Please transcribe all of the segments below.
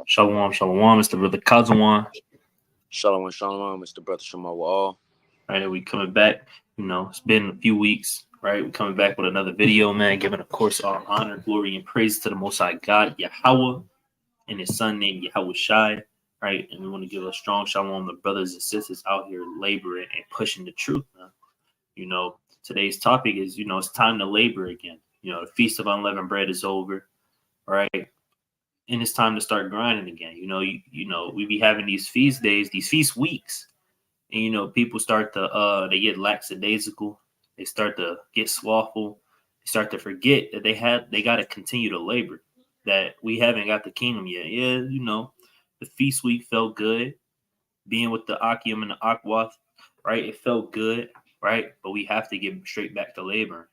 Shalom, shalom. It's the brother Kazawan. Shalom, shalom, Mr. Brother Shema Wall. Right, we coming back. It's been a few weeks. Right, we coming back with another video, man. Giving, of course, all honor, glory, and praise to the Most High God, Yahweh, and His Son named Yahweh Shai. Right, and we want to give a strong shalom to brothers and sisters out here laboring and pushing the truth. Man. Today's topic is, it's time to labor again. The Feast of Unleavened Bread is over. Right, and it's time to start grinding again. We be having these feast days, these feast weeks. And people start to they get lackadaisical, they start to get slothful, they start to forget that they got to continue to labor, that we haven't got the kingdom yet. Yeah, the feast week felt good, being with the Akim and the Akwath, right? It felt good, right? But we have to get straight back to labor,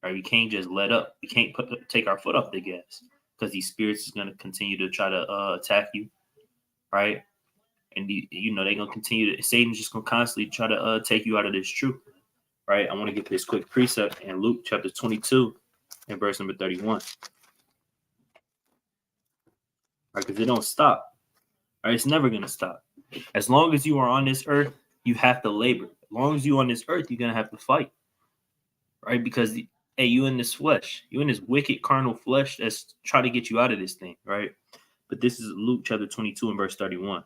right? We can't just let up. We can't take our foot off the gas because these spirits is going to continue to try to attack you, right? And they're gonna continue to, Satan's just gonna constantly try to take you out of this truth, right? I want to get this quick precept in Luke chapter 22 and verse number 31, right? Because it don't stop, right? It's never gonna stop. As long as you are on this earth, you have to labor. As long as you're on this earth, you're gonna have to fight, right? Because hey, you in this flesh, you in this wicked carnal flesh that's trying to get you out of this thing, right? But this is Luke chapter 22 and verse 31.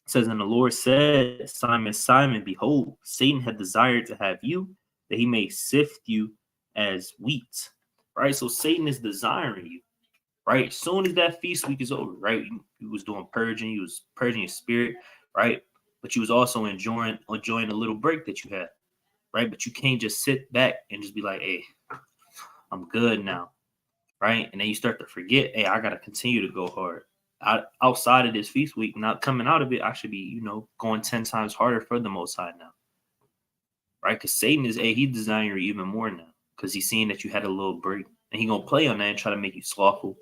It says, and the Lord said, Simon, Simon, behold, Satan had desired to have you, that he may sift you as wheat. Right? So Satan is desiring you. Right? As soon as that feast week is over, right? You was doing purging, you was purging your spirit, right? But you was also enjoying a little break that you had, right? But you can't just sit back and just be like, hey, I'm good now. Right? And then you start to forget, hey, I gotta continue to go hard. Outside of this feast week, not coming out of it, I should be, going 10 times harder for the Most High now, right? Because Satan is, he's desiring you even more now because he's seeing that you had a little break, and he's gonna play on that and try to make you slothful,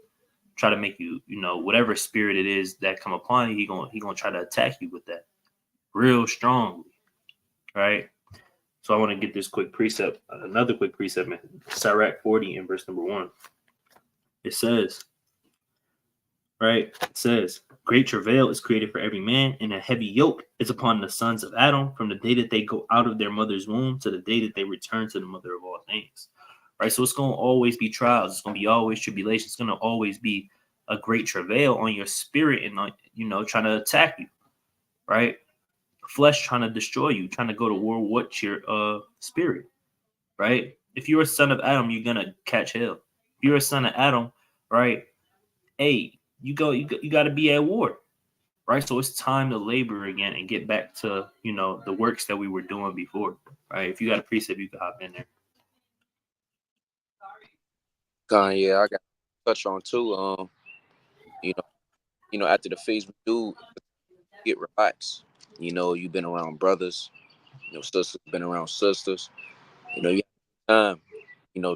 try to make you, whatever spirit it is that come upon you, he gonna try to attack you with that real strongly, right? So I want to get this quick precept, another quick precept, man. Sirach 40 in verse number 1. It says, right? It says, great travail is created for every man, and a heavy yoke is upon the sons of Adam from the day that they go out of their mother's womb to the day that they return to the mother of all things. Right? So it's going to always be trials. It's going to be always tribulation. It's going to always be a great travail on your spirit and, trying to attack you. Right? Flesh trying to destroy you, trying to go to war with your spirit. Right? If you're a son of Adam, you're going to catch hell. If you're a son of Adam, right? Hey, you got to be at war, right? So it's time to labor again and get back to the works that we were doing before, right? If you got a precept, you can hop in there. Yeah, I got to touch on too. You after the feast, we do get relaxed. You've been around brothers, sisters been around sisters. You have time,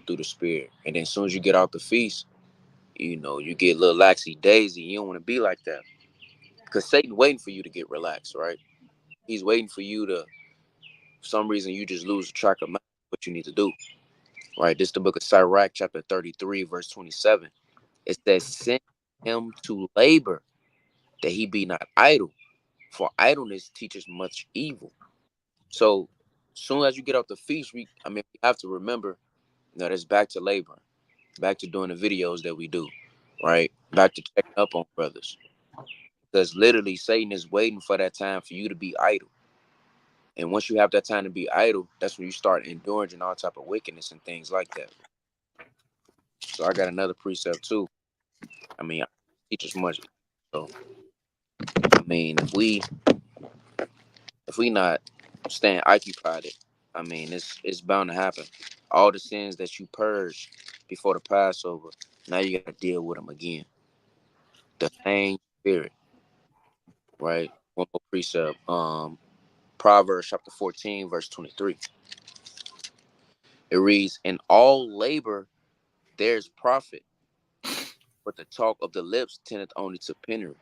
through the spirit, and then as soon as you get out the feast, you get a little laxy daisy. You don't want to be like that because Satan's waiting for you to get relaxed, right? He's waiting for you to, for some reason, you just lose track of what you need to do, right? This is the book of Sirach, chapter 33, verse 27. It says, send him to labor, that he be not idle, for idleness teaches much evil. So, soon as you get off the feast, we have to remember that it's back to labor, back to doing the videos that we do, right? Back to checking up on brothers. Because literally, Satan is waiting for that time for you to be idle. And once you have that time to be idle, that's when you start indulging all type of wickedness and things like that. So I got another precept too. Teach us much. So if we not staying occupied, it's bound to happen. All the sins that you purged before the Passover, now you got to deal with them again. The same spirit, right? One more precept. Proverbs chapter 14, verse 23. It reads, in all labor there's profit, but the talk of the lips tendeth only to penury.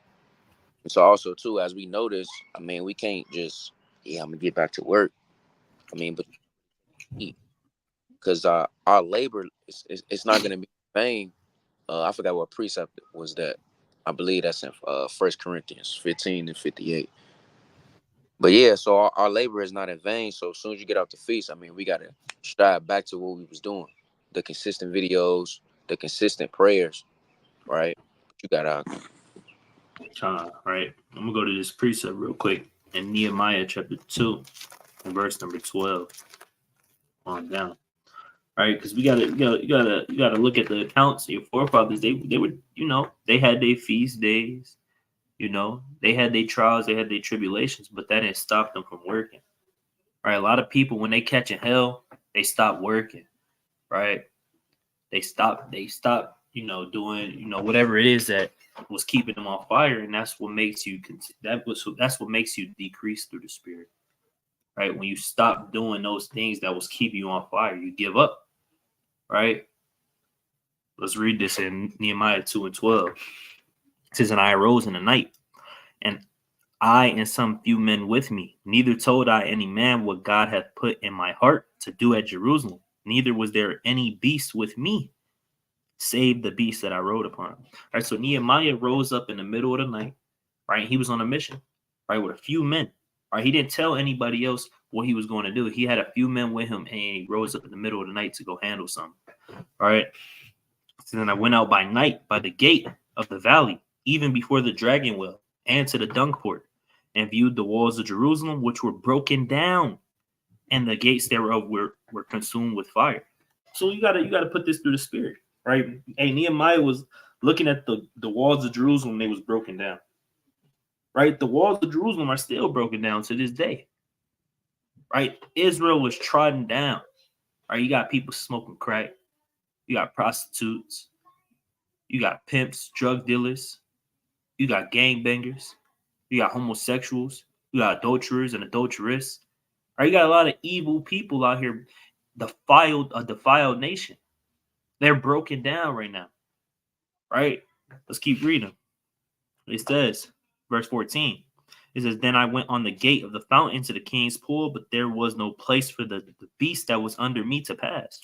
And so also too, as we notice, we can't just, I'm gonna get back to work. But because our labor it's not gonna be in vain. I forgot what precept was that. I believe that's in 1 Corinthians 15 and 58. But yeah, so our labor is not in vain. So as soon as you get off the feast, I mean, we got to strive back to what we was doing. The consistent videos, the consistent prayers, right? You got to, Right. I'm gonna go to this precept real quick in Nehemiah chapter 2 and verse number 12 on down. Right, because you gotta look at the accounts of your forefathers. They were, they had their feast days, they had their trials, they had their tribulations, but that didn't stop them from working. Right. A lot of people, when they catch in hell, they stop working. Right. They stop, doing, whatever it is that was keeping them on fire, and that's what makes you that's what makes you decrease through the spirit. Right. When you stop doing those things that was keeping you on fire, you give up. Right. Let's read this in Nehemiah 2 and 12. It says, "And I arose in the night, and I and some few men with me, neither told I any man what God hath put in my heart to do at Jerusalem, neither was there any beast with me, save the beast that I rode upon." All right, so Nehemiah rose up in the middle of the night, right? He was on a mission, right, with a few men. Right, he didn't tell anybody else what he was going to do. He had a few men with him, and he rose up in the middle of the night to go handle something. All right. So then I went out by night by the gate of the valley, even before the dragon well, and to the dung port, and viewed the walls of Jerusalem, which were broken down, and the gates thereof were consumed with fire. So you gotta put this through the spirit, right? Hey, Nehemiah was looking at the walls of Jerusalem, they was broken down. Right? The walls of Jerusalem are still broken down to this day. Right? Israel was trodden down. Right? You got people smoking crack, you got prostitutes, you got pimps, drug dealers, you got gangbangers, you got homosexuals, you got adulterers and adulteress. Right? You got a lot of evil people out here, a defiled nation. They're broken down right now. Right? Let's keep reading. It says, verse 14. It says, "Then I went on the gate of the fountain to the king's pool, but there was no place for the beast that was under me to pass.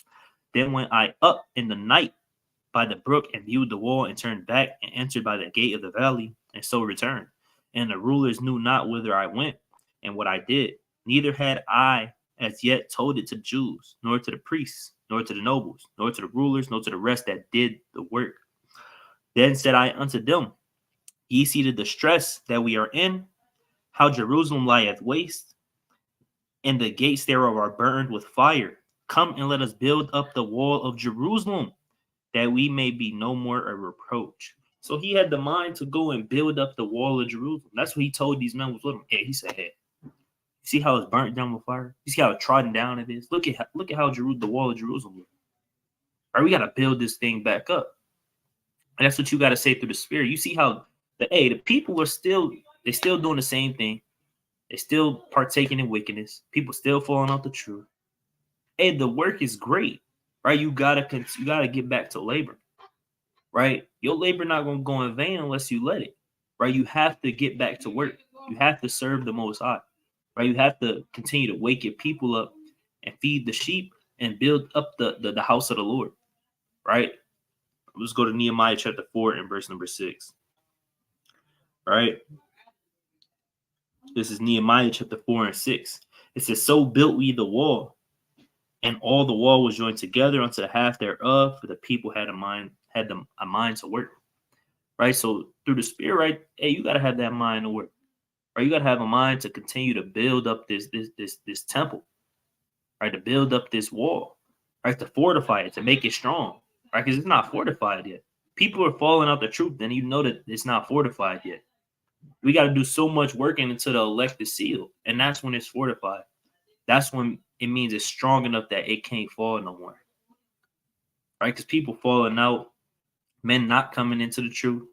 Then went I up in the night by the brook and viewed the wall and turned back and entered by the gate of the valley and so returned. And the rulers knew not whither I went and what I did. Neither had I as yet told it to the Jews, nor to the priests, nor to the nobles, nor to the rulers, nor to the rest that did the work. Then said I unto them, Ye see the distress that we are in, how Jerusalem lieth waste, and the gates thereof are burned with fire. Come and let us build up the wall of Jerusalem, that we may be no more a reproach." So he had the mind to go and build up the wall of Jerusalem. That's what he told these men was with him. Hey, he said, "Hey, you see how it's burnt down with fire? You see how trodden down it is? Look at how the wall of Jerusalem is. All right, we got to build this thing back up." And that's what you got to say through the spirit. You see how the people are still doing the same thing. They still partaking in wickedness. People still falling off the truth. Hey, the work is great, right? You gotta get back to labor, right? Your labor not gonna go in vain unless you let it, right? You have to get back to work. You have to serve the Most High, right? You have to continue to wake your people up and feed the sheep and build up the house of the Lord, right? Let's go to Nehemiah chapter 4 and verse number 6. Right? This is Nehemiah chapter 4 and 6. It says, "So built we the wall, and all the wall was joined together unto the half thereof, for the people had a mind to work." Right? So through the spirit, right? Hey, you gotta have that mind to work. Right? You gotta have a mind to continue to build up this temple, right? To build up this wall, right? To fortify it, to make it strong, right? Because it's not fortified yet. People are falling out the truth, then you know that it's not fortified yet. We got to do so much working until the elect is sealed, and that's when it's fortified. That's when it means it's strong enough that it can't fall no more, right? Because people falling out, men not coming into the truth,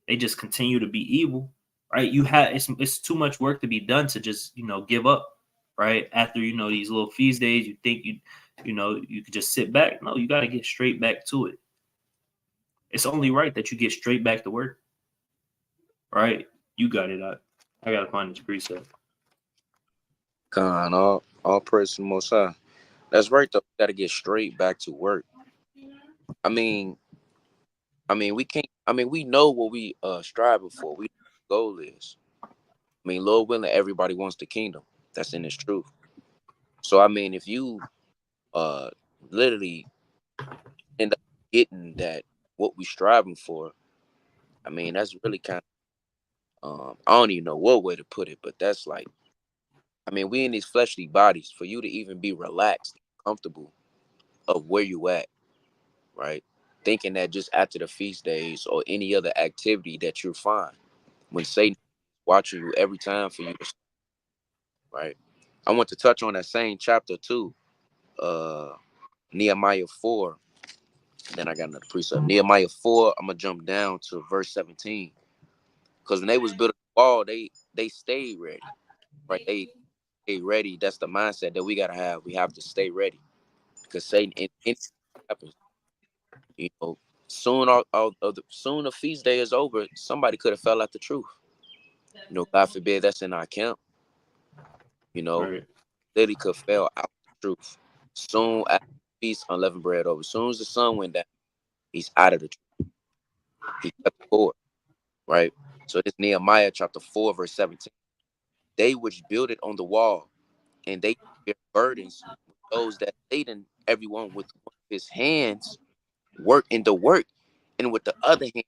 they just continue to be evil, right? It's too much work to be done to just give up, right? After these little feast days, you think you could just sit back. No, you got to get straight back to it. It's only right that you get straight back to work, right? You got it. I gotta find this precept. God, all praise to the Most High. That's right, though. Got to get straight back to work. I mean, I mean, we can't. I mean, we know what we striving for. We know what the goal is. I mean, Lord willing, everybody wants the kingdom. That's in its truth. So I mean, if you uh literally end up getting that what we striving for, I mean, that's really kind of I don't even know what way to put it, but that's like, I mean, we in these fleshly bodies. For you to even be relaxed, comfortable of where you at, right? Thinking that just after the feast days or any other activity that you're fine, when Satan watching you every time for you to, right? I want to touch on that same chapter too, uh, Nehemiah 4. Then I got another precept. Nehemiah 4, I'm gonna jump down to verse 17. Because when they was building the wall, they stayed ready, right? They stayed ready. That's the mindset that we gotta have. We have to stay ready. Because Satan, anything happens, you know, soon the feast day is over, somebody could have fell out the truth. You know, God forbid that's in our camp. You know, Right. literally could fell out the truth. Soon after the feast, unleavened bread over. As soon as the sun went down, he's out of the truth. He cut the cord, right? So this Nehemiah chapter 4, verse 17. They which build it on the wall, and they bear burdens with those that Satan, everyone with one of his hands work in the work, and with the other hand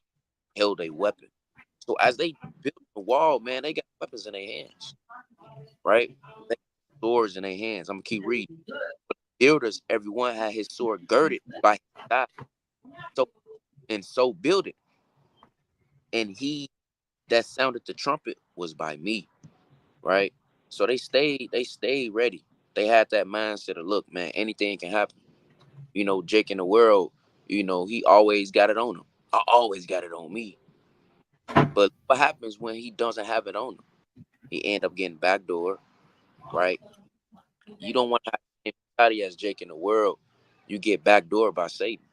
held a weapon. So as they build the wall, man, they got weapons in their hands, right? They got swords in their hands. I'm gonna keep reading. But the builders, everyone had his sword girded by his side. So and so build it. And he that sounded the trumpet was by me, right? So they stayed ready. They had that mindset of, look, man, anything can happen. You know, Jake in the world, you know, he always got it on him. I always got it on me. But what happens when he doesn't have it on him? He end up getting backdoor, right? You don't want to have the same mentality as Jake in the world. You get backdoor by Satan,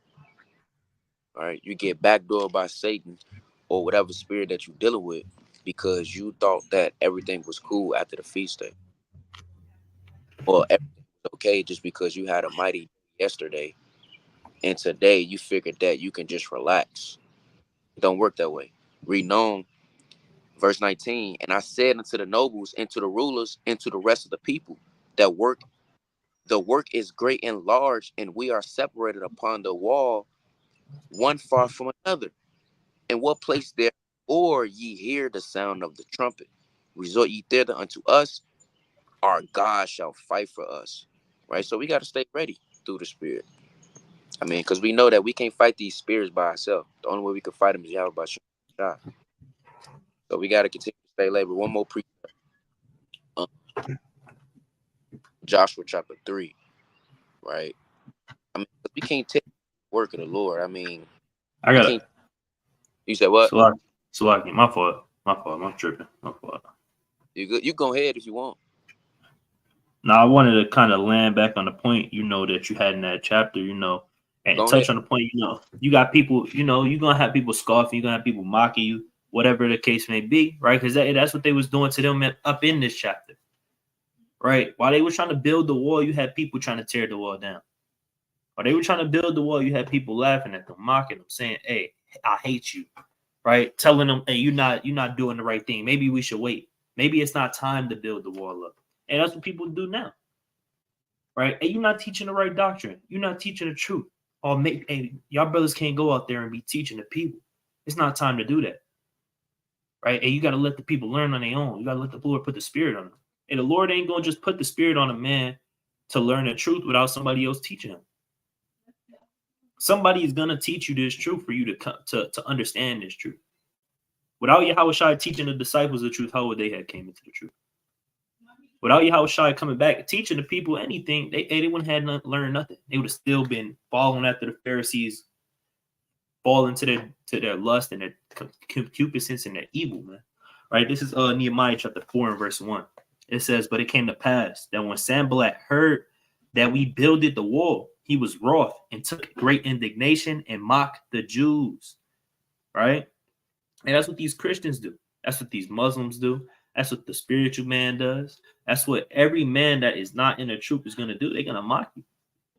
right? You get backdoor by Satan or whatever spirit that you're dealing with because you thought that everything was cool after the feast day. Or everything was okay just because you had a mighty yesterday. And today you figured that you can just relax. It don't work that way. Read on verse 19. And I said unto the nobles and to the rulers and to the rest of the people that the work is great and large, and we are separated upon the wall, one far from another. In what place there, or ye hear the sound of the trumpet, resort ye thither unto us, our God shall fight for us. Right? So we got to stay ready through the Spirit. I mean, because we know that we can't fight these spirits by ourselves. The only way we can fight them is Yahweh by Shah. So we got to continue to stay labor. One more precept. Joshua chapter 3, right? I mean, we can't take the work of the Lord. I mean, I we got can't. it. You said what? Salaki. My fault. My fault. I'm tripping. My fault. You good? You go ahead if you want. Now I wanted to kind of land back on the point, that you had in that chapter, and Go ahead. touch on the point, you got people, you're gonna have people scoffing, you're gonna have people mocking you, whatever the case may be, right? Because that's what they was doing to them up in this chapter, right? While they were trying to build the wall, you had people trying to tear the wall down. While they were trying to build the wall, you had people laughing at them, mocking them, saying, "Hey, I hate you," right? Telling them, "Hey, you're not doing the right thing. Maybe we should wait. Maybe it's not time to build the wall up." And that's what people do now, right? And you're not teaching the right doctrine. You're not teaching the truth. Or hey, y'all brothers can't go out there and be teaching the people. It's not time to do that, right? And you got to let the people learn on their own. You got to let the Lord put the Spirit on them. And the Lord ain't gonna just put the Spirit on a man to learn the truth without somebody else teaching him. Somebody is gonna teach you this truth for you to understand this truth. Without Yahushua teaching the disciples the truth, how would they have came into the truth? Without Yahushua coming back teaching the people anything, they wouldn't have learned nothing. They would have still been following after the Pharisees, falling to their lust and their concupiscence and their evil, man. Right? This is Nehemiah chapter 4 and verse 1. It says, "But it came to pass that when Sanballat heard that we builded the wall, he was wroth and took great indignation and mocked the Jews." Right? And that's what these Christians do. That's what these Muslims do. That's what the spiritual man does. That's what every man that is not in the truth is going to do. They're going to mock you.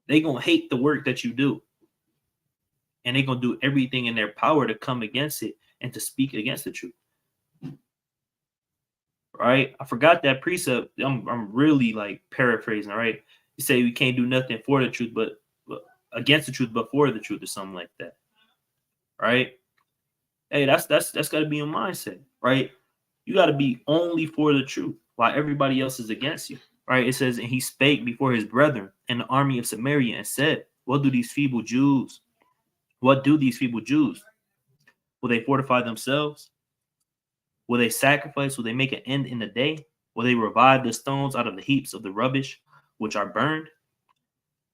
They're going to hate the work that you do. and they're gonna do everything in their power to come against it and to speak against the truth. Right? I forgot that precept. I'm really like paraphrasing. All right, you say we can't do nothing for the truth, but against the truth, but for the truth, or something like that. Right? Hey, that's got to be your mindset, right? You got to be only for the truth, while everybody else is against you. Right? It says, and he spake before his brethren and the army of Samaria and said, "What do these feeble Jews? What do these feeble Jews? Will they fortify themselves? Will they sacrifice? Will they make an end in the day? Will they revive the stones out of the heaps of the rubbish which are burned?"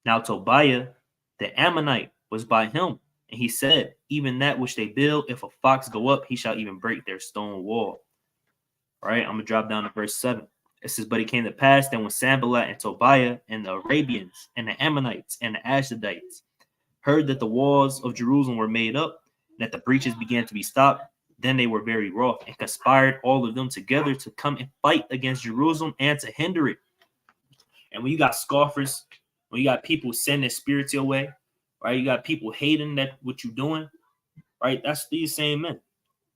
Now Tobiah the Ammonite was by him, and he said, "Even that which they build, if a fox go up, he shall even break their stone wall." All right, I'm gonna drop down to verse 7. It says, "But it came to pass that when Sanballat and Tobiah and the Arabians and the Ammonites and the Ashdodites heard that the walls of Jerusalem were made up, and that the breaches began to be stopped, then they were very wroth and conspired all of them together to come and fight against Jerusalem and to hinder it." And when you got scoffers, when you got people sending spirits your way, right? You got people hating that what you're doing, right? That's these same men.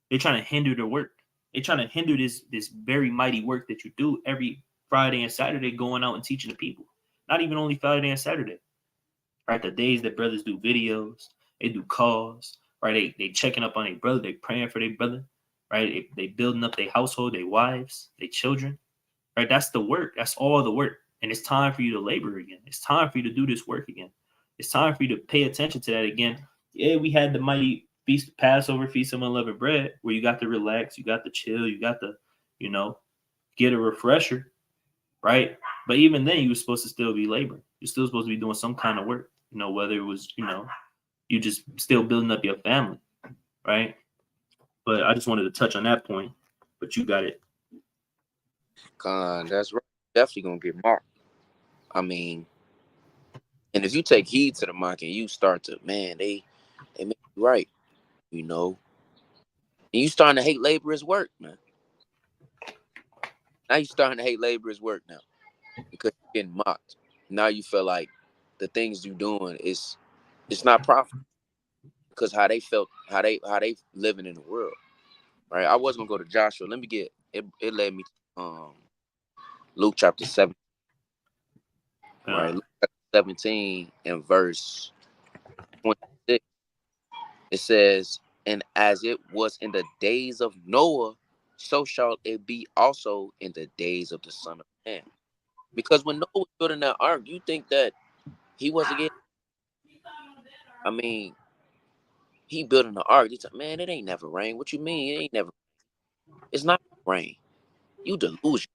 They're trying to hinder the work. They're trying to hinder this very mighty work that you do every Friday and Saturday, going out and teaching the people. Not even only Friday and Saturday, right? The days that brothers do videos, they do calls, right? They checking up on their brother, they praying for their brother, right? They building up their household, their wives, their children, right? That's the work. That's all the work. And it's time for you to labor again. It's time for you to do this work again. It's time for you to pay attention to that again. Yeah, we had the mighty feast, Passover feast of unleavened bread, where you got to relax, you got to chill, you got to, get a refresher, right? But even then, you were supposed to still be laboring. You're still supposed to be doing some kind of work, whether it was, you just still building up your family, right? But I just wanted to touch on that point. But you got it. That's right. Definitely gonna get marked. I mean, and if you take heed to the mark and you start to, man, they make you right, you know. And you starting to hate laborers' work, man. Now you starting to hate laborers' work now because you're getting mocked. Now you feel like the things you doing is it's not profitable because how they felt, how they living in the world, right? I was gonna go to Joshua. Let me get it. It led me to Luke chapter 7, right? Luke chapter 17 and verse 26. It says, "And as it was in the days of Noah, so shall it be also in the days of the Son of Man." Because when Noah was building that ark, you think that he wasn't getting, I mean, he building the ark. He's like, man, it ain't never rain. What you mean? It ain't never, it's not rain. You delusion.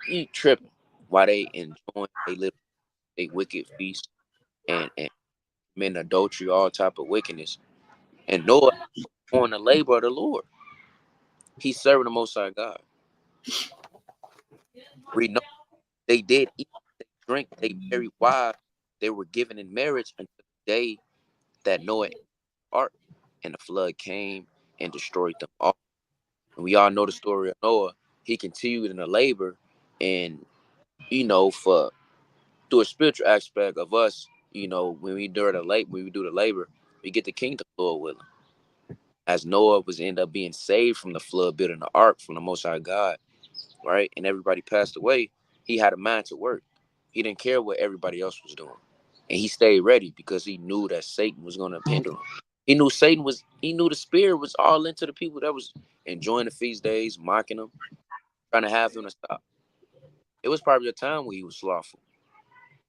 You tripping. While they enjoying they little they wicked feast and men adultery, all type of wickedness. And Noah on the labor of the Lord. He's serving the Most High God. We know they did eat, they drink, they married wives. They were given in marriage until the day that Noah ark and the flood came and destroyed them all. And we all know the story of Noah. He continued in the labor, and for through a spiritual aspect of us, when we do the labor, we get the kingdom, Lord willing. As Noah was end up being saved from the flood, building the ark from the Most High God, right? And everybody passed away. He had a mind to work. He didn't care what everybody else was doing, and he stayed ready because he knew that Satan was going to hinder him. He knew he knew the spirit was all into the people that was enjoying the feast days, mocking him, trying to have him to stop. It was probably a time where he was slothful.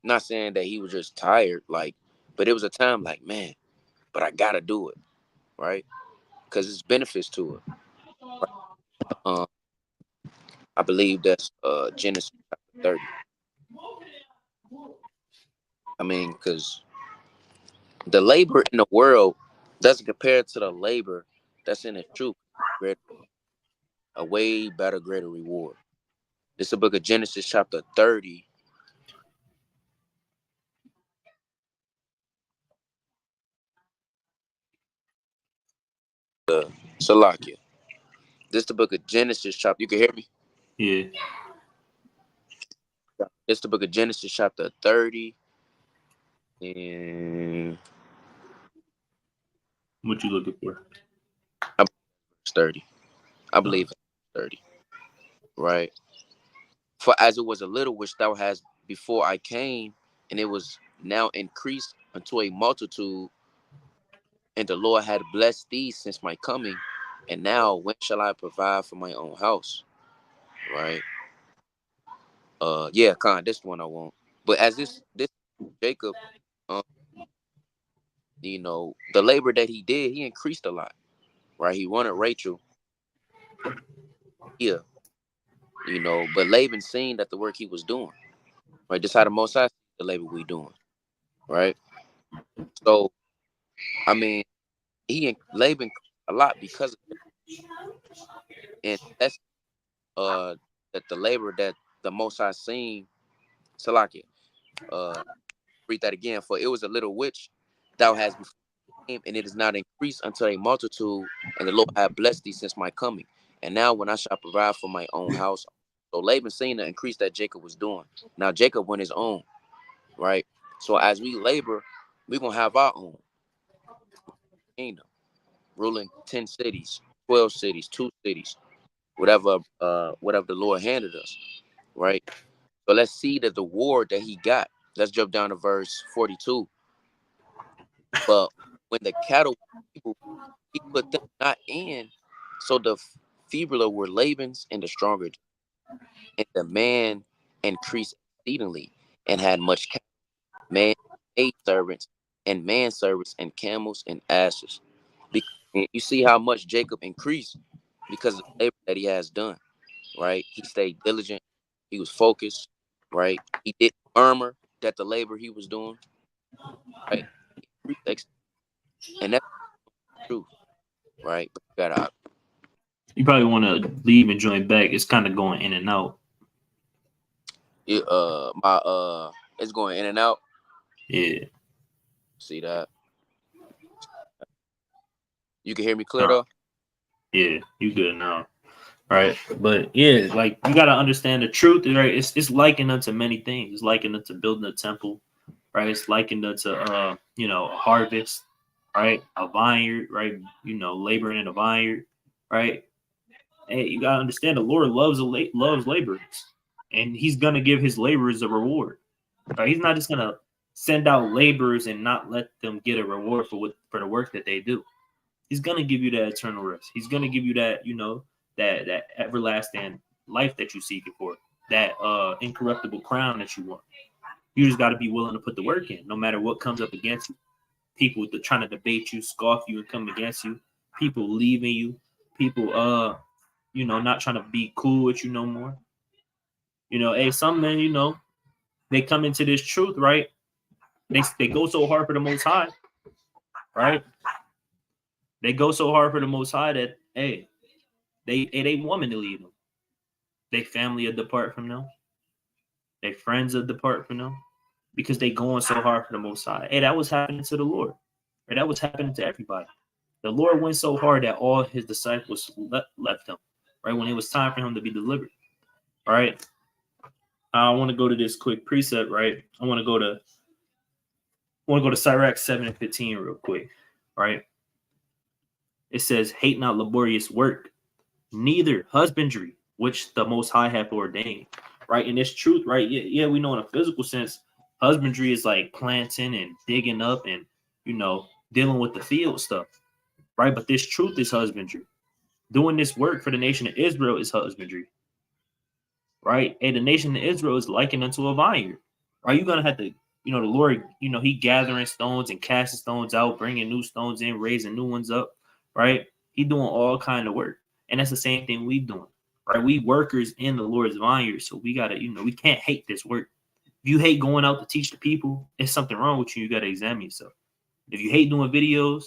Not saying that he was just tired, but it was a time like, man, but I gotta do it, right? Because it's benefits to it. Right? I believe that's Genesis chapter 30. I mean, because the labor in the world doesn't compare to the labor that's in the truth. A way better, greater reward. This is the book of Genesis chapter 30. Salakia. This is the book of Genesis chapter. You can hear me? Yeah. It's the book of Genesis chapter 30. And What you looking for? It's 30. I believe it's 30. Right. For as it was a little which thou hast before I came, and it was now increased unto a multitude, and the Lord had blessed thee since my coming, and now when shall I provide for my own house? Right. Yeah, this one I won't. But as this Jacob, um, the labor that he did, he increased a lot. Right. He wanted Rachel. Yeah. But Laban seen that the work he was doing. Right. This how the Most High the labor we doing. Right. So I mean, Laban a lot because of it. And that's that the labor that the Most High seen. Salakia. Read that again. For it was a little which thou hast before came, and it is not increased unto a multitude, and the Lord hath blessed thee since my coming. And now when I shall provide for my own house. So Laban seen the increase that Jacob was doing. Now Jacob went his own, right? So as we labor, we're gonna have our own kingdom, ruling 10 cities, 12 cities, 2 cities, whatever the Lord handed us, right? So let's see that the war that he got. Let's jump down to verse 42. But when the cattle people, he put them not in, so the feebler were Laban's and the stronger, and the man increased exceedingly and had much cattle, man, maid servants, and manservants, and camels and asses. Because you see how much Jacob increased because of the labor that he has done, right? He stayed diligent, he was focused, right? He didn't murmur that the labor he was doing, right? And that's true, right? But you gotta You probably want to leave and join back. It's kind of going in and out. it's going in and out. Yeah. See that? You can hear me clear though? Yeah, you good now. Right. But yeah, like you gotta understand the truth, right? It's likened unto many things. It's likened unto building a temple, right? It's likened unto a harvest, right? A vineyard, right? Laboring in a vineyard, right? Hey, you gotta understand the Lord loves laborers, and He's gonna give His laborers a reward. Right? He's not just gonna send out laborers and not let them get a reward for the work that they do. He's gonna give you that eternal rest. He's gonna give you that that everlasting life that you're seeking for, that incorruptible crown that you want. You just got to be willing to put the work in, no matter what comes up against you. People trying to debate you, scoff you, and come against you. People leaving you. People not trying to be cool with you no more. Hey, some men, they come into this truth, right? They go so hard for the Most High, right? They go so hard for the Most High that hey, they woman to leave them. They family will depart from them. They friends will depart from them because they going so hard for the Most High. Hey, that was happening to the Lord. Right? That was happening to everybody. The Lord went so hard that all his disciples left him. Right when it was time for him to be delivered. All right. I want to go to this quick precept. Right. I want to go to Sirach 7:15 real quick. Right. It says, "Hate not laborious work, neither husbandry, which the Most High hath ordained." Right. And it's truth. Right. Yeah. We know in a physical sense, husbandry is like planting and digging up and dealing with the field stuff. Right. But this truth is husbandry. Doing this work for the nation of Israel is husbandry. Right. And the nation of Israel is likened unto a vineyard. Are you gonna have to, the Lord, He gathering stones and casting stones out, bringing new stones in, raising new ones up, right? He doing all kind of work, and that's the same thing we doing, right? We workers in the Lord's vineyard, so we gotta, we can't hate this work. If you hate going out to teach the people, it's something wrong with you. You gotta examine yourself. If you hate doing videos,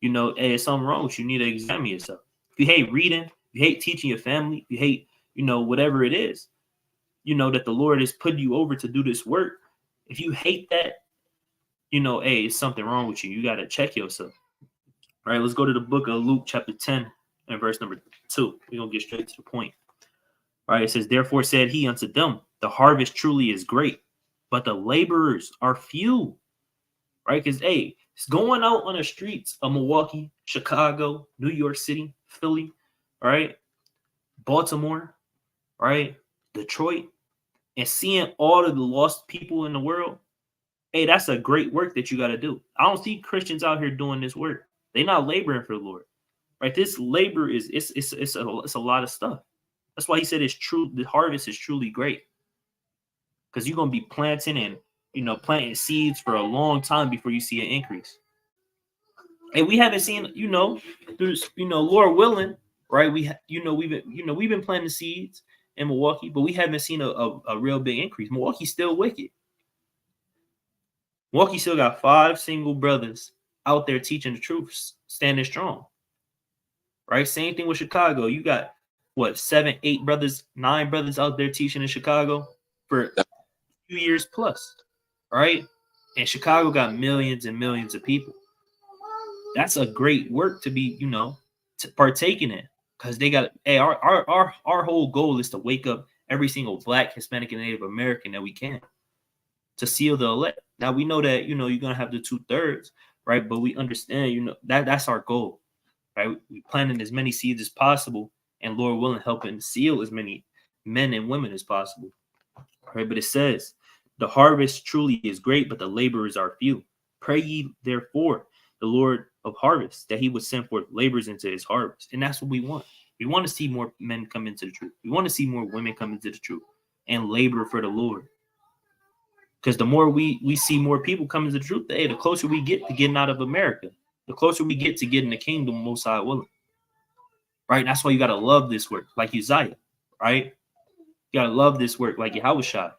hey, it's something wrong with you. You need to examine yourself. If you hate reading, if you hate teaching your family, if you hate, whatever it is, that the Lord has put you over to do this work. If you hate that, hey, it's something wrong with you. You got to check yourself. All right, let's go to the book of Luke, chapter 10, and verse number 2. We're going to get straight to the point. All right, it says, "Therefore said he unto them, the harvest truly is great, but the laborers are few. right? Because hey, it's going out on the streets of Milwaukee, Chicago, New York City, Philly, right, Baltimore, right, Detroit, and seeing all of the lost people in the world. Hey, that's a great work that you got to do. I don't see Christians out here doing this work. They're not laboring for the Lord, right? This labor is it's a lot of stuff. That's why he said it's true. The harvest is truly great because you're gonna be planting and planting seeds for a long time before you see an increase. And we haven't seen through Lord willing, right? We've been planting seeds in Milwaukee, but we haven't seen a real big increase. Milwaukee's still wicked. Milwaukee still got 5 single brothers out there teaching the truth, standing strong. Right? Same thing with Chicago. You got what, 7, 8 brothers, 9 brothers out there teaching in Chicago for a few years plus. Right? And Chicago got millions and millions of people. That's a great work to be, to partake in it. Because they got our whole goal is to wake up every single Black, Hispanic, and Native American that we can to seal the elect. Now we know that you're gonna have the 2/3, right? But we understand, that's our goal, right? We planting as many seeds as possible, and Lord willing, helping seal as many men and women as possible, right? But it says, the harvest truly is great, but the laborers are few. Pray ye therefore the Lord of harvest that he would send forth laborers into his harvest, and that's what we want. We want to see more men come into the truth. We want to see more women come into the truth and labor for the Lord. Because the more we see more people coming to the truth, hey, the closer we get to getting out of America, the closer we get to getting the kingdom, Most High willing. Right? That's why you got to love this work, like Uzziah, right? You got to love this work, like Yahushua,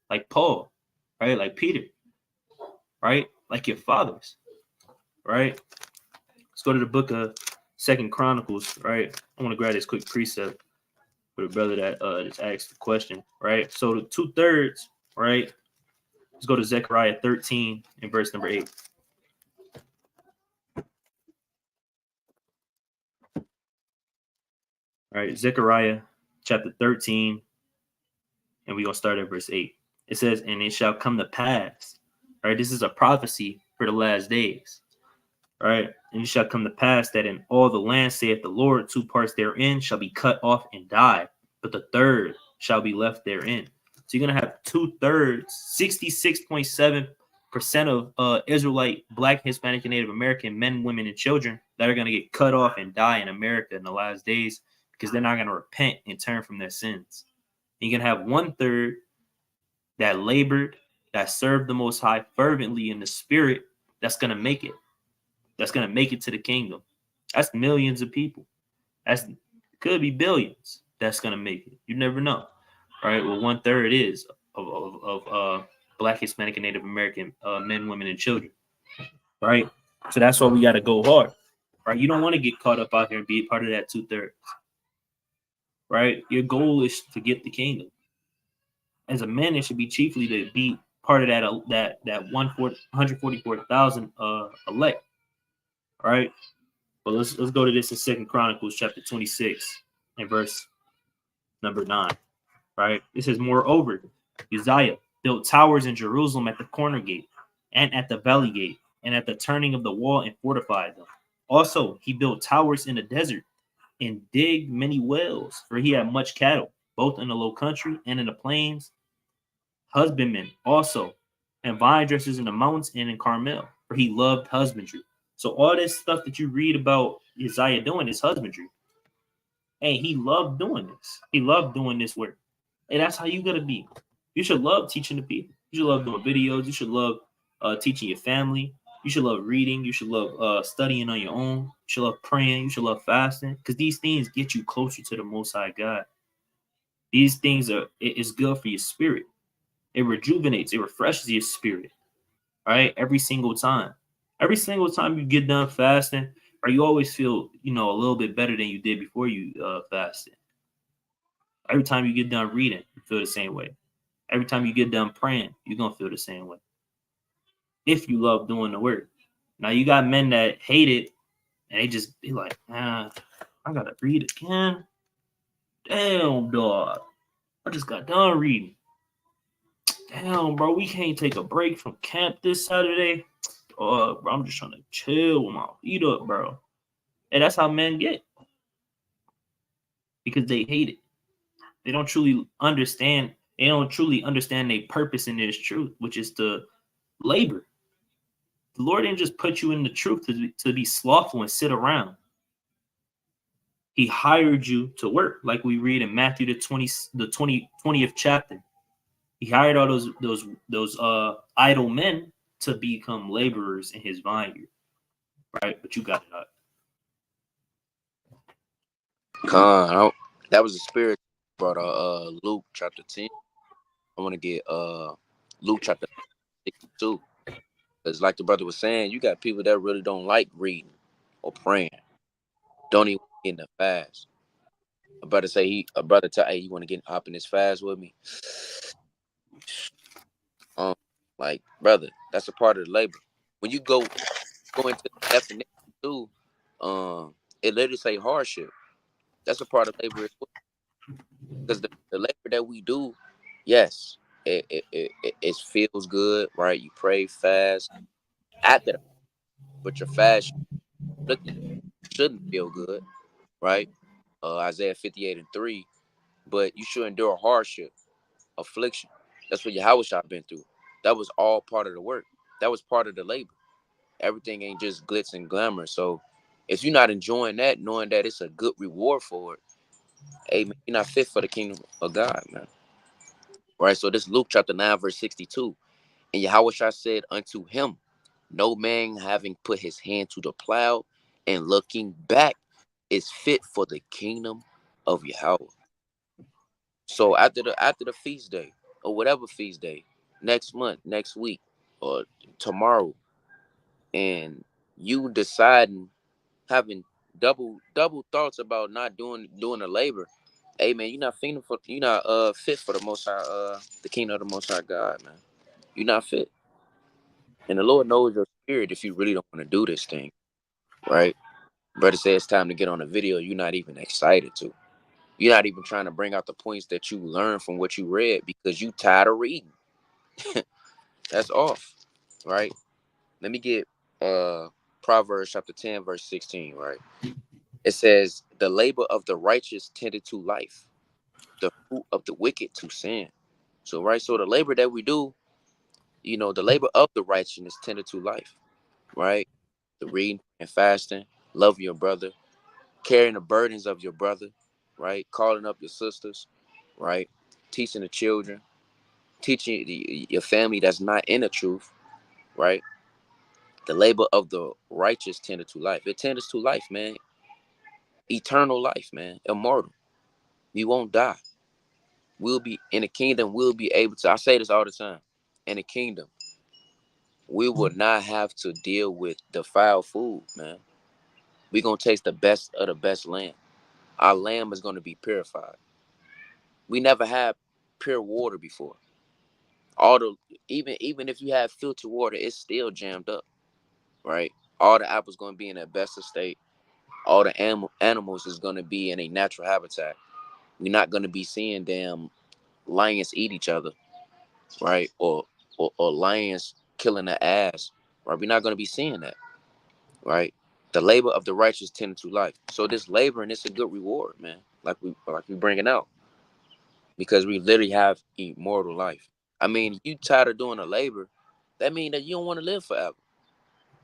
like Paul, right? Like Peter, right? Like your fathers, right? Let's go to the book of 2 Chronicles, right? I want to grab this quick precept for the brother that just asked the question, right? So the 2/3, right? Let's go to Zechariah 13 and verse number 8. All right, Zechariah chapter 13, and we're going to start at verse 8. It says, and it shall come to pass, right? This is a prophecy for the last days, right? And it shall come to pass that in all the land, saith the Lord, 2 parts therein shall be cut off and die, but the third shall be left therein. So you're going to have 2/3, 66.7% of Israelite, Black, Hispanic, and Native American men, women, and children that are going to get cut off and die in America in the last days because they're not going to repent and turn from their sins. And you're going to have 1/3 that labored, that served the Most High fervently in the spirit, that's going to make it. That's going to make it to the kingdom. That's millions of people. That's could be billions that's going to make it. You never know. All right, well, 1/3 is of Black, Hispanic, and Native American men, women, and children. Right, so that's why we got to go hard. Right, you don't want to get caught up out here and be part of that 2/3. Right, your goal is to get the kingdom. As a man, it should be chiefly to be part of that 144,000 elect. All right, well, let's go to this in 2 Chronicles chapter 26 and verse number 9. Right? It says, moreover, Uzziah built towers in Jerusalem at the corner gate and at the valley gate and at the turning of the wall and fortified them. Also, he built towers in the desert and digged many wells, for he had much cattle, both in the low country and in the plains, husbandmen also, and vine dressers in the mountains and in Carmel, for he loved husbandry. So all this stuff that you read about Uzziah doing is husbandry. And he loved doing this. He loved doing this work. And that's how you gotta be. You should love teaching the people. You should love doing videos. You should love teaching your family. You should love reading. You should love studying on your own. You should love praying. You should love fasting, because these things get you closer to the Most High God. These things it's good for your spirit. It rejuvenates. It refreshes your spirit. Right? Every single time. Every single time you get done fasting, or you always feel a little bit better than you did before you fasted. Every time you get done reading, you feel the same way. Every time you get done praying, you're going to feel the same way. If you love doing the work. Now, you got men that hate it, and they just be like, I got to read again. Damn, dog. I just got done reading. Damn, bro, we can't take a break from camp this Saturday. Oh, bro, I'm just trying to chill with my feet up, bro. And that's how men get, because they hate it. They don't truly understand. They don't truly understand their purpose in this truth, which is to labor. The Lord didn't just put you in the truth to be slothful and sit around. He hired you to work, like we read in Matthew the 20th chapter. He hired all those idle men to become laborers in his vineyard, right? But you got it up. That was the spirit brought Luke chapter 10. I want to get Luke chapter 62. Because like the brother was saying, you got people that really don't like reading or praying. Don't even get in the fast. A brother tell, hey, you want to get hop in this fast with me? Like, brother, that's a part of the labor. When you go into the definition too, it literally say hardship. That's a part of labor as well. Because the labor that we do, yes, it feels good, right? You pray, fast after that, but your fast shouldn't feel good, right? Isaiah 58:3, but you should endure hardship, affliction. That's what Yahushua been through. That was all part of the work. That was part of the labor. Everything ain't just glitz and glamour. So if you're not enjoying that, knowing that it's a good reward for it, hey, man, you're not fit for the kingdom of God, man. Right? So this Luke chapter 9, verse 62. And Yahushua said unto him, no man having put his hand to the plow and looking back is fit for the kingdom of Yahweh. So after the feast day, or whatever feast day, next month, next week, or tomorrow, and you deciding, having double thoughts about not doing the labor, hey man, you're not fit for the Most High, the kingdom of the Most High God, man. You're not fit, and the Lord knows your spirit if you really don't want to do this thing, right? Brother says it's time to get on a video. You're not even excited to. You're not even trying to bring out the points that you learned from what you read because you tired of reading. That's off, right? Let me get Proverbs chapter 10, verse 16, right? It says, the labor of the righteous tended to life, the fruit of the wicked to sin. So, right, so the labor that we do, the labor of the righteousness tended to life, right? The reading and fasting, love your brother, carrying the burdens of your brother, right? Calling up your sisters, right? Teaching the children, teaching your family that's not in the truth, right? The labor of the righteous tended to life. It tends to life, man. Eternal life, man. Immortal. We won't die. We'll be in the kingdom. We'll be able to. I say this all the time. In the kingdom, we will not have to deal with defiled food, man. We're gonna taste the best of the best lamb. Our lamb is gonna be purified. We never had pure water before. All the even if you have filtered water, it's still jammed up, right? All the apples gonna be in their best state. All the animals is gonna be in a natural habitat. We're not gonna be seeing damn lions eat each other, right? Or lions killing the ass, right? We're not gonna be seeing that, right? The labor of the righteous tended to life. So this labor, and it's a good reward, man. Like we bring it out because we literally have immortal life. I mean, you tired of doing the labor, that means that you don't want to live forever.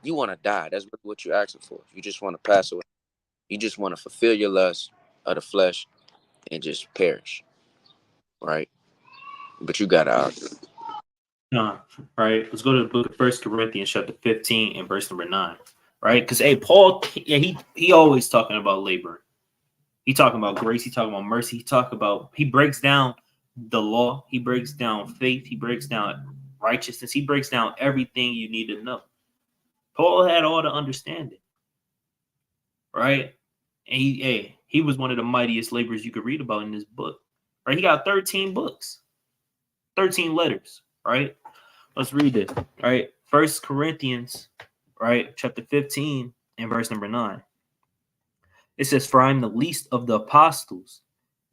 You want to die. That's what you're asking for. You just want to pass away. You just want to fulfill your lust of the flesh and just perish, right? But you got out. Right. Let's go to the book of 1 Corinthians chapter 15 and verse number 9. Right? Because Paul, he always talking about labor. He talking about grace. He talking about mercy. He breaks down the law. He breaks down faith. He breaks down righteousness. He breaks down everything you need to know. Paul had all the understanding. Right? And he was one of the mightiest laborers you could read about in this book. Right? He got 13 books, 13 letters. Right? Let's read this. Right? 1 Corinthians, right, chapter 15 and verse number 9. It says, for I am the least of the apostles,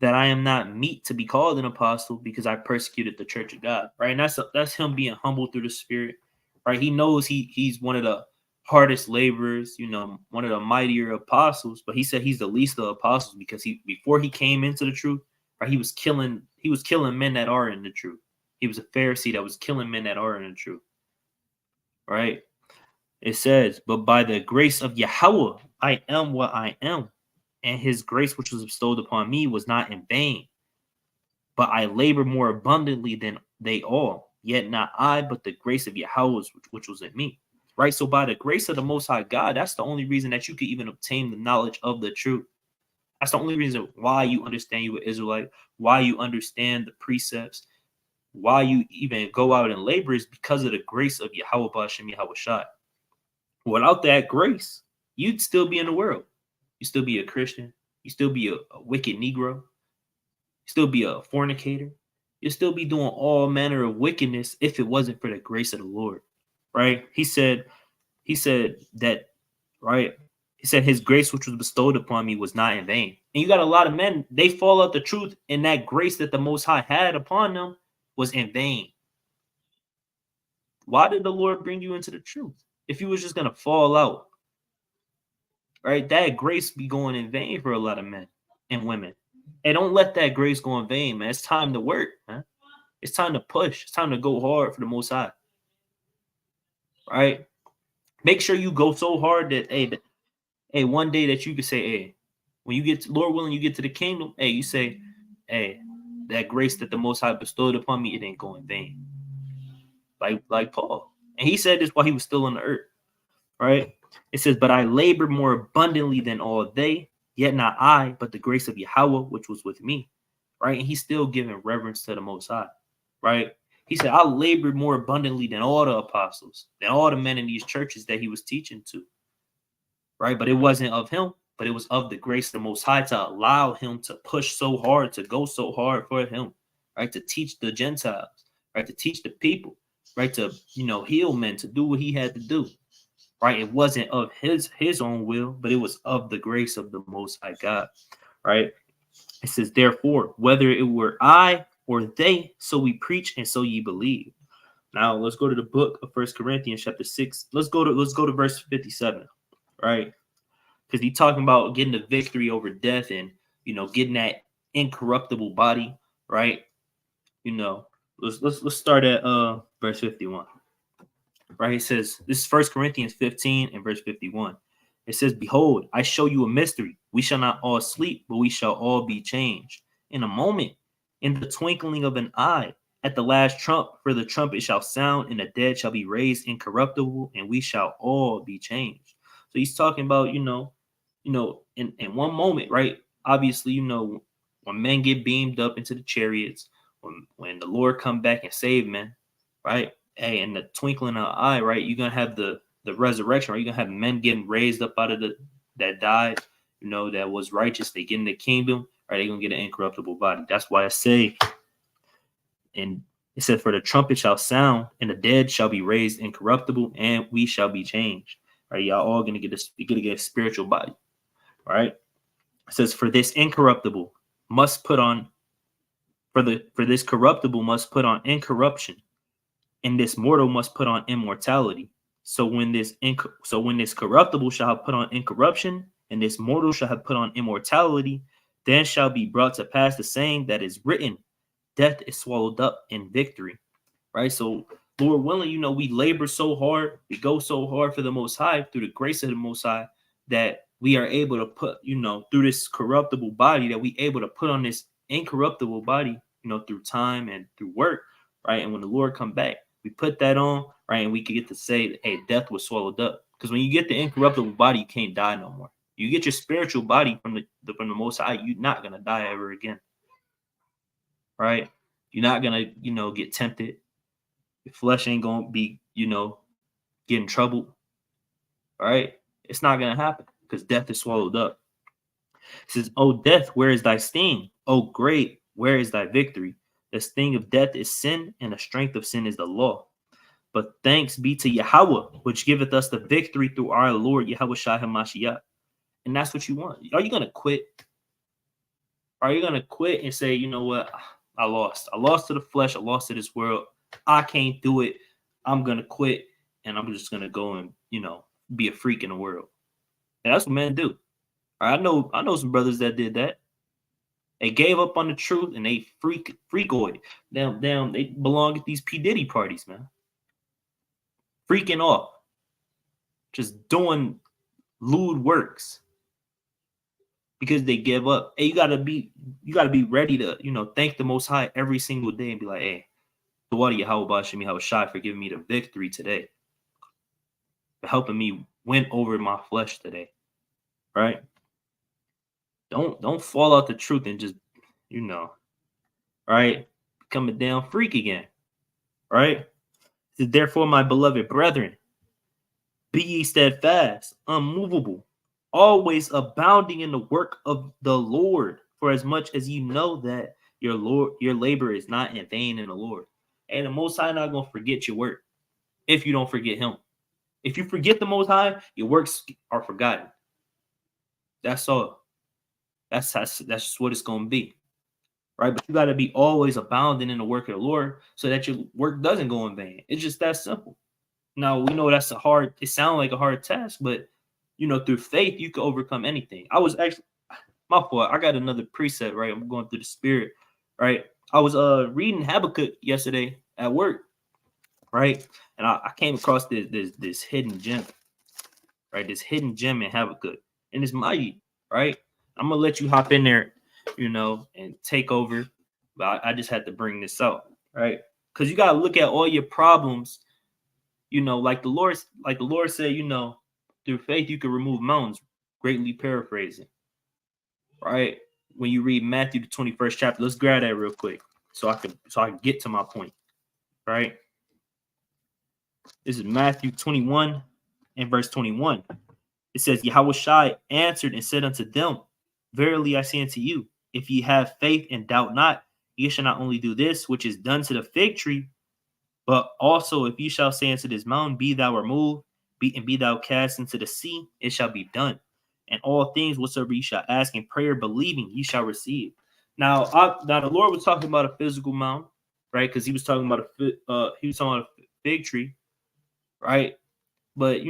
that I am not meet to be called an apostle because I persecuted the church of God. Right? And that's him being humble through the Spirit. right? He knows he's one of the hardest laborers, one of the mightier apostles, but he said he's the least of the apostles because before he came into the truth, right, he was killing men that are in the truth. He was a Pharisee that was killing men that are in the truth. Right? It says, but by the grace of Yahweh, I am what I am. And his grace, which was bestowed upon me, was not in vain. But I labor more abundantly than they all. Yet not I, but the grace of Yahweh, which was in me. Right? So by the grace of the Most High God, that's the only reason that you could even obtain the knowledge of the truth. That's the only reason why you understand you were Israelite, why you understand the precepts, why you even go out and labor is because of the grace of Yahweh Ba'ashem Yahweh Shai. Without that grace, you'd still be in the world. You'd still be a Christian. You'd still be a wicked Negro. You'd still be a fornicator. You'd still be doing all manner of wickedness if it wasn't for the grace of the Lord. Right? He said that, right? He said his grace which was bestowed upon me was not in vain. And you got a lot of men, they fall out the truth, and that grace that the Most High had upon them was in vain. Why did the Lord bring you into the truth? If you was just going to fall out, right? That grace be going in vain for a lot of men and women. And don't let that grace go in vain, man. It's time to work, man. It's time to push. It's time to go hard for the Most High. Right? Make sure you go so hard that, hey, one day that you can say, hey, when you get to, Lord willing, you get to the kingdom, hey, you say, hey, that grace that the Most High bestowed upon me, it ain't going in vain. Like Paul. And he said this while he was still on the earth. Right? It says, but I labored more abundantly than all they, yet not I, but the grace of Yahweh, which was with me. Right? And he's still giving reverence to the Most High. Right? He said, I labored more abundantly than all the apostles, than all the men in these churches that he was teaching to. Right? But it wasn't of him, but it was of the grace of the Most High to allow him to push so hard, to go so hard for him, right? To teach the Gentiles, right? To teach the people, right? To, heal men, to do what he had to do, right? It wasn't of his own will, but it was of the grace of the Most High God, right? It says, therefore, whether it were I or they, so we preach and so ye believe. Now let's go to the book of 1 Corinthians chapter 6. Let's go to verse 57, right? Because he's talking about getting the victory over death and, getting that incorruptible body, right? Let's start at verse 51. Right? It says, this is 1 Corinthians 15 and verse 51. It says, behold, I show you a mystery. We shall not all sleep, but we shall all be changed. In a moment, in the twinkling of an eye, at the last trump, for the trumpet shall sound, and the dead shall be raised incorruptible, and we shall all be changed. So he's talking about, in one moment, right? Obviously, when men get beamed up into the chariots, when the Lord come back and save men, right? Hey, in the twinkling of an eye, right? You're gonna have the resurrection, right? You're gonna have men getting raised up out of that died, that was righteous. They get in the kingdom, right? They're gonna get an incorruptible body. That's why I say, and it said, for the trumpet shall sound, and the dead shall be raised incorruptible, and we shall be changed. Right? Y'all all gonna get a spiritual body. Right? It says, for this incorruptible must put on, for this corruptible must put on incorruption, and this mortal must put on immortality. So when this corruptible shall have put on incorruption, and this mortal shall have put on immortality, then shall be brought to pass the saying that is written, death is swallowed up in victory. Right? So Lord willing, we labor so hard, we go so hard for the Most High, through the grace of the Most High, that we are able to put, through this corruptible body, that we able to put on this incorruptible body, through time and through work, right? And when the Lord come back, we put that on, right? And we can get to say, hey, death was swallowed up. Because when you get the incorruptible body, you can't die no more. You get your spiritual body from the Most High, you're not gonna die ever again, right? You're not gonna, get tempted. Your flesh ain't gonna be, getting troubled, right? It's not gonna happen because death is swallowed up. It says, "O death, where is thy sting? O grave, where is thy victory? The sting of death is sin, and the strength of sin is the law. But thanks be to Yahweh, which giveth us the victory through our Lord Yahweh Shai HaMashiach." And that's what you want. Are you gonna quit? Are you gonna quit and say, you know what? I lost. I lost to the flesh. I lost to this world. I can't do it. I'm gonna quit and I'm just gonna go and be a freak in the world. And that's what men do. I know some brothers that did that. They gave up on the truth and they freakoid. Damn, they belong at these P. Diddy parties, man. Freaking off. Just doing lewd works. Because they give up. Hey, you gotta be ready to, thank the Most High every single day and be like, hey, how was shy for giving me the victory today. For helping me win over my flesh today. Right? Don't fall out the truth and just, right, become a damn freak again. Right? Therefore, my beloved brethren, be ye steadfast, unmovable, always abounding in the work of the Lord, for as much as you know that your labor is not in vain in the Lord. And the Most High not gonna forget your work if you don't forget Him. If you forget the Most High, your works are forgotten. That's all. That's just what it's gonna be, right? But you got to be always abounding in the work of the Lord, so that your work doesn't go in vain. It's just that simple. Now we know that's it sounds like a hard task, but through faith you can overcome anything. I was actually, my fault, I got another preset, right? I'm going through the spirit, right? I was reading Habakkuk yesterday at work, right? And I came across this hidden gem, right? This hidden gem in Habakkuk, and it's mighty, right? I'm gonna let you hop in there, and take over, but I just had to bring this out, right? Because you gotta look at all your problems. Like the Lord said, through faith you can remove mountains, greatly paraphrasing. Right? When you read Matthew the 21st chapter, let's grab that real quick so I can get to my point. Right? This is Matthew 21 and verse 21. It says, Yahushua answered and said unto them, verily I say unto you, if ye have faith and doubt not, ye shall not only do this which is done to the fig tree, but also, if you shall say unto this mountain, be thou removed, be thou cast into the sea, it shall be done. And all things whatsoever you shall ask in prayer, believing, you shall receive. Now the Lord was talking about a physical mountain, right? Because he was talking about a fig tree, right? But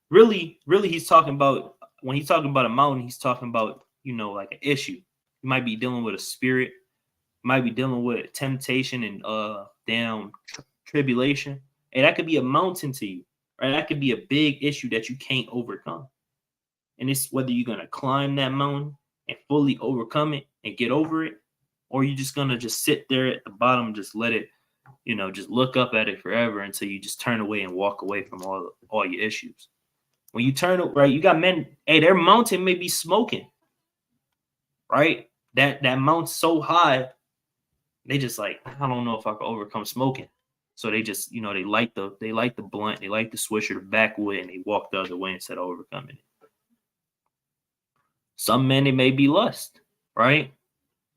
really, he's talking about, when he's talking about a mountain, he's talking about like an issue. You might be dealing with a spirit, might be dealing with temptation and damn tribulation, and that could be a mountain to you, right? That could be a big issue that you can't overcome, and it's whether you're gonna climb that mountain and fully overcome it and get over it, or you're just gonna just sit there at the bottom and just let it, just look up at it forever until you just turn away and walk away from all your issues. When you turn it, right, you got men, hey, their mountain may be smoking, right? That mountain's so high, they just like, I don't know if I can overcome smoking. So they just, they light the blunt, they light the swisher, the backwood, and they walk the other way instead of overcoming it. Some men, it may be lust, right?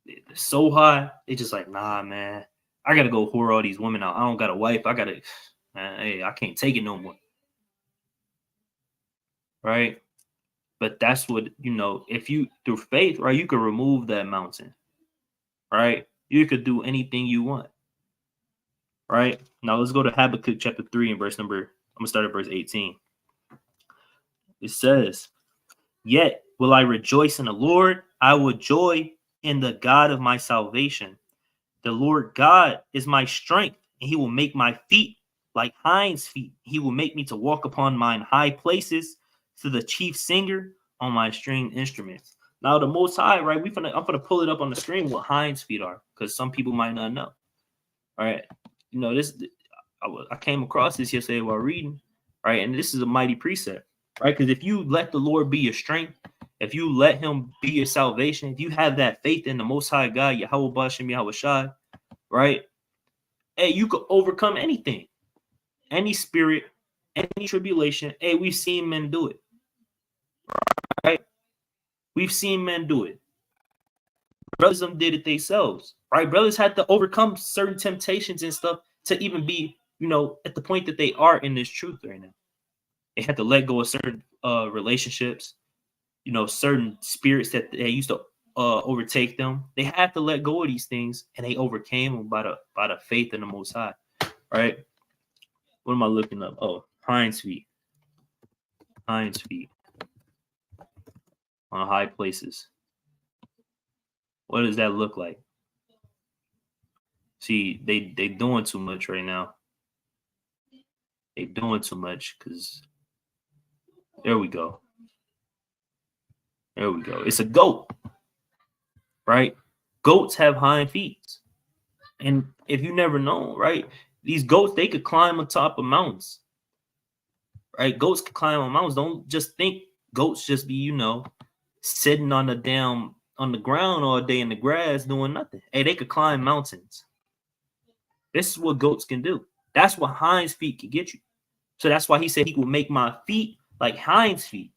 They're so high, they just like, nah, man, I gotta go whore all these women out. I don't got a wife. Hey, I can't take it no more. Right? But that's what, if you, through faith, right, you could remove that mountain. Right? You could do anything you want. Right? Now let's go to Habakkuk chapter 3 and I'm going to start at verse 18. It says, yet will I rejoice in the Lord. I will joy in the God of my salvation. The Lord God is my strength, and he will make my feet like hinds' feet. He will make me to walk upon mine high places, to the chief singer on my stringed instruments. Now the Most High, right? I'm gonna pull it up on the screen what hinds' feet are, because some people might not know. All right, I came across this yesterday while reading, right? And this is a mighty precept, right? Because if you let the Lord be your strength, if you let him be your salvation, if you have that faith in the Most High God, Yahweh Bashem Yahushai, right? Hey, you could overcome anything, any spirit, any tribulation. Hey, we've seen men do it, right? We've seen men do it. Brothers did it themselves, right? Brothers had to overcome certain temptations and stuff to even be, at the point that they are in this truth right now. They had to let go of certain relationships, certain spirits that they used to overtake them. They had to let go of these things, and they overcame them by the faith in the Most High, right? What am I looking up? Oh, Hinds feet. Hinds feet on high places. What does that look like? See, they doing too much right now. They doing too much because there we go. There we go. It's a goat, right? Goats have hind feet. And if you never know, right, these goats, they could climb on top of mountains, right? Goats can climb on mountains. Don't just think goats just be, sitting on the ground all day in the grass doing nothing. Hey, they could climb mountains. This is what goats can do. That's what hinds feet can get you. So that's why he said he will make my feet like hinds feet.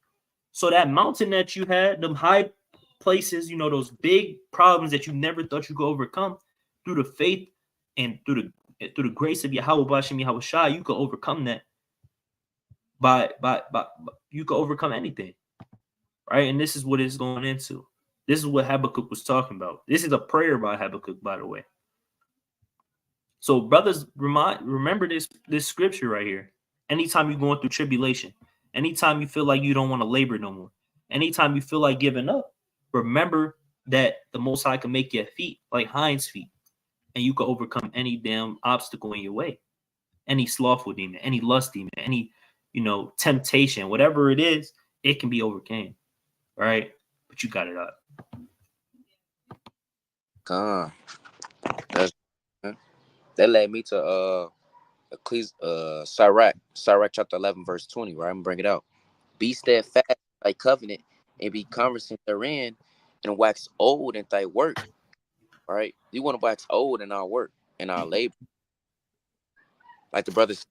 So that mountain that you had, them high places, those big problems that you never thought you could overcome, through the faith and through the grace of Yahweh Bashem Yahweh Shai, you could overcome that. By you could overcome anything, right? And this is what it's going into. This is what Habakkuk was talking about. This is a prayer by Habakkuk, by the way. So, brothers, remember this scripture right here. Anytime you're going through tribulation, anytime you feel like you don't want to labor no more, anytime you feel like giving up, remember that the Most High can make your feet like hinds feet, and you can overcome any damn obstacle in your way, any slothful demon, any lust demon, any temptation, whatever it is, it can be overcame, right? But you got it up. That led me to Sirach chapter 11 verse 20, right? I'm gonna bring it out. Be steadfast thy covenant and be conversant therein, and wax old in thy work. Right? You want to wax old in our work, in our labor. Like the brothers,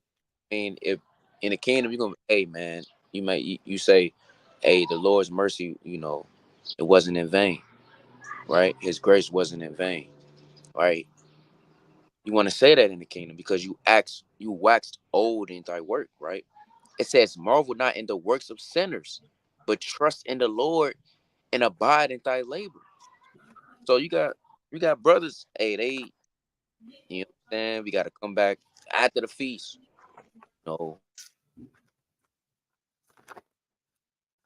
if in the kingdom you're gonna, hey man, you say, hey, the Lord's mercy, it wasn't in vain, right? His grace wasn't in vain, right? You want to say that in the kingdom because you waxed old in thy work, right? It says, marvel not in the works of sinners, but trust in the Lord and abide in thy labor. So you got brothers, hey, they, you know what I'm saying? We got to come back after the feast. No.